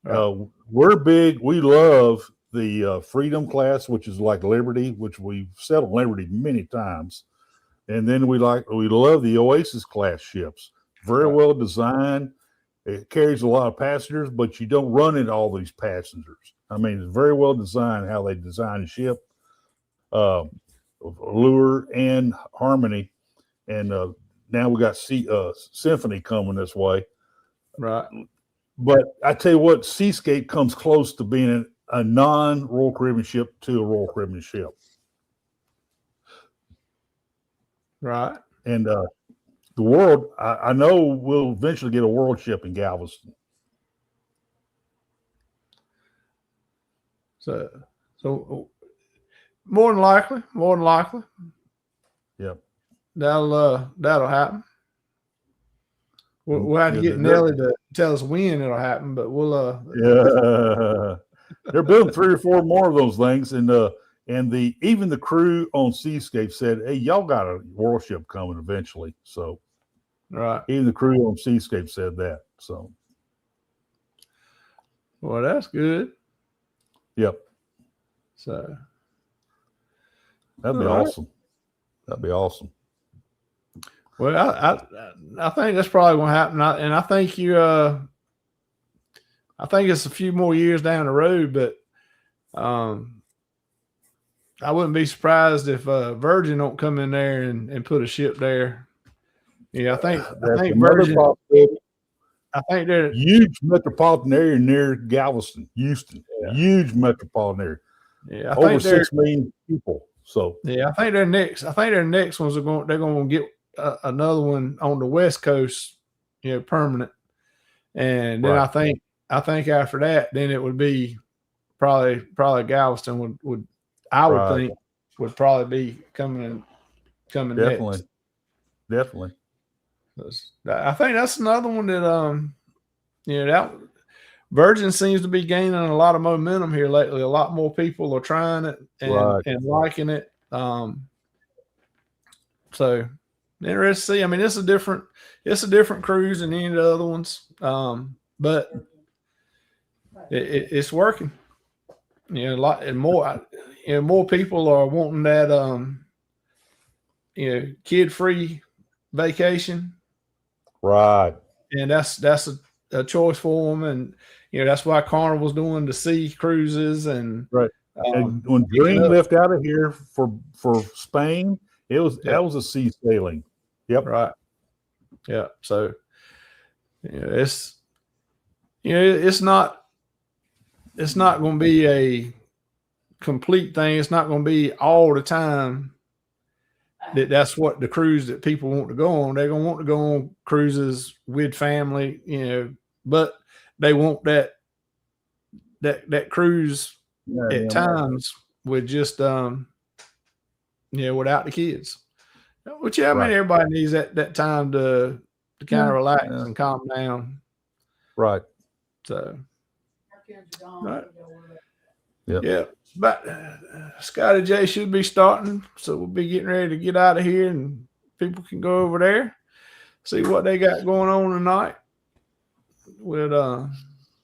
We're big. We love the Freedom class, which is like Liberty, which we've said on Liberty many times. And then we love the Oasis class ships. Very well designed. It carries a lot of passengers, but you don't run into all these passengers. I mean, it's very well designed how they design a ship. Allure and Harmony, and now we got Symphony coming this way. Right. But I tell you what, Seascape comes close to being a non-Royal Caribbean ship to a Royal Caribbean ship. Right. And the world, I know we'll eventually get a world ship in Galveston. So more than likely. Yep. That'll happen. We'll have to get Nelly to tell us when it'll happen, but we'll yeah. They're building 3 or 4 more of those things, and even the crew on Seascape said, "Hey, y'all got a world ship coming eventually." So, right. Even the crew on Seascape said that. So, well, that's good. Yep. So that'd be awesome. That'd be awesome. Well, I think that's probably going to happen, and I think I think it's a few more years down the road, but I wouldn't be surprised if Virgin don't come in there and put a ship there. Yeah, I think Virgin. I think they're huge metropolitan area near Galveston, Houston. Yeah. Huge metropolitan area. Yeah, over 6 million people. So yeah, I think their next ones they're going to get another one on the West Coast, permanent. And then right. I think after that, then it would be probably Galveston would I would right. think would probably be coming definitely next. Definitely. I think that's another one that that Virgin seems to be gaining a lot of momentum here lately. A lot more people are trying it and liking it. So interesting to see. I mean, it's a different cruise than any of the other ones. But it's working. A lot and more. More people are wanting that kid-free vacation. Right. And that's a choice for them, and that's why Carnival's doing the sea cruises and right. And when Dream left out of here for Spain, that was a sea sailing. Yep. Right. Yeah. So it's not going to be a complete thing. It's not going to be all the time that's what the cruise that people want to go on. They're going to want to go on cruises with family, but they want that cruise at times with just without the kids. Which I mean everybody needs that time to kind of relax and calm down. Right. So right. Yep. Yeah. But Scotty J should be starting, so we'll be getting ready to get out of here, and people can go over there, see what they got going on tonight with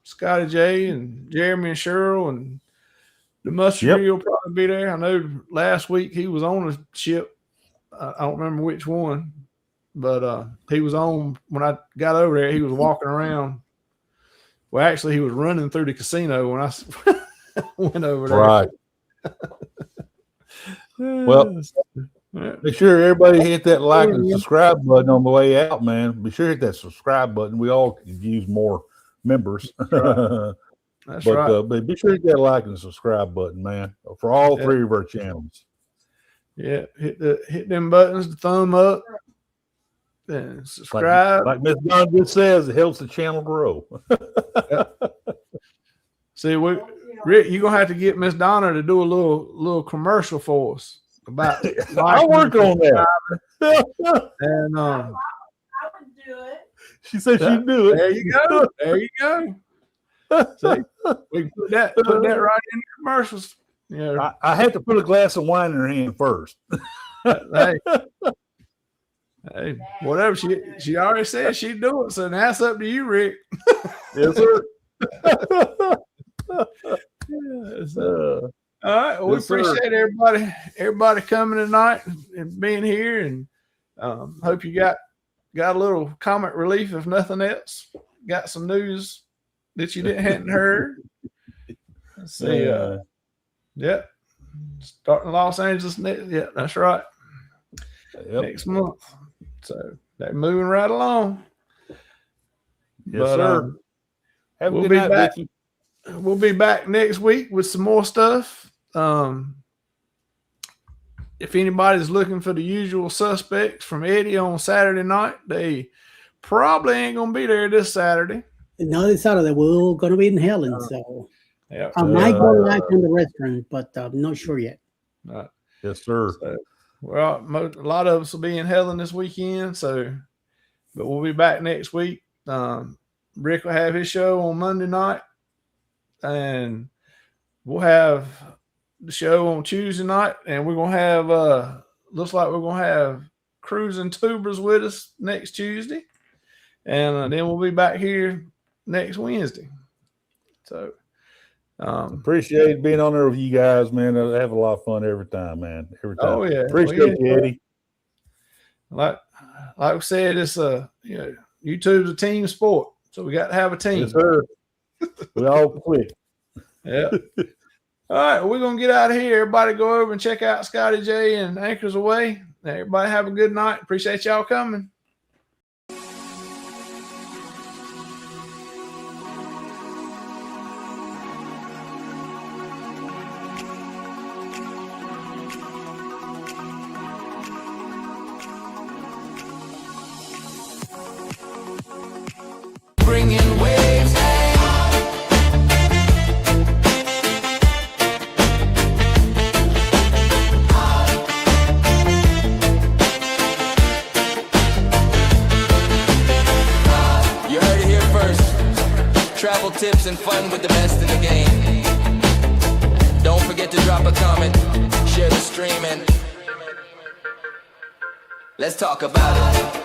Scotty J and Jeremy and Cheryl, and the Mustard will probably be there. I know last week he was on a ship. I don't remember which one, but he was on when I got over there. He was walking around. Well, actually, he was running through the casino when I went over there. Right. Well, make sure everybody hit that like and subscribe button on the way out, man. Be sure to hit that subscribe button. We all could use more members. That's right. But be sure to hit that like and subscribe button, man, for all 3 of our channels. Yeah, hit them buttons, the thumb up, and subscribe. Like Miss Don just says, it helps the channel grow. See, Rick, you're gonna have to get Miss Donna to do a little commercial for us about. I'll work on that. And I would do it. She said she'd do it. There you go. There you go. See, we can put that right in the commercials. Yeah, I had to put a glass of wine in her hand first. Hey, whatever she already said she'd do it, so now it's up to you, Rick. Yes, sir. All right. Well, we appreciate everybody coming tonight and being here, and hope you got a little comic relief, if nothing else. Got some news that you hadn't heard. Let's see. Yep. Starting Los Angeles. Yeah, that's right. Yep. Next month. So they're moving right along. Yes, sir. Have a we'll good be night, back. Vicky. We'll be back next week with some more stuff. If anybody's looking for the usual suspects from Eddie on Saturday night, they probably ain't gonna be there this Saturday. No, this Saturday we're gonna be in Helen, so yeah, I might go live in the restaurant, but I'm not sure yet. Yes, sir. So, well, a lot of us will be in Helen this weekend, but we'll be back next week. Rick will have his show on Monday night, and we'll have the show on Tuesday night, and we're gonna have looks like we're gonna have Cruising Tubers with us next Tuesday, and then we'll be back here next Wednesday. So appreciate being on there with you guys, man. I have a lot of fun every time, man. Every time. Oh yeah, Appreciate you, Eddie. Like we said, it's YouTube's a team sport, so we got to have a team. Yes, sir. We all quit. Yeah. All right, we're gonna get out of here. Everybody go over and check out Scotty J and Anchors Away. Everybody have a good night. Appreciate y'all coming. Bringing waves, you heard it here first. Travel tips and fun with the best in the game. Don't forget to drop a comment, share the stream, and let's talk about it.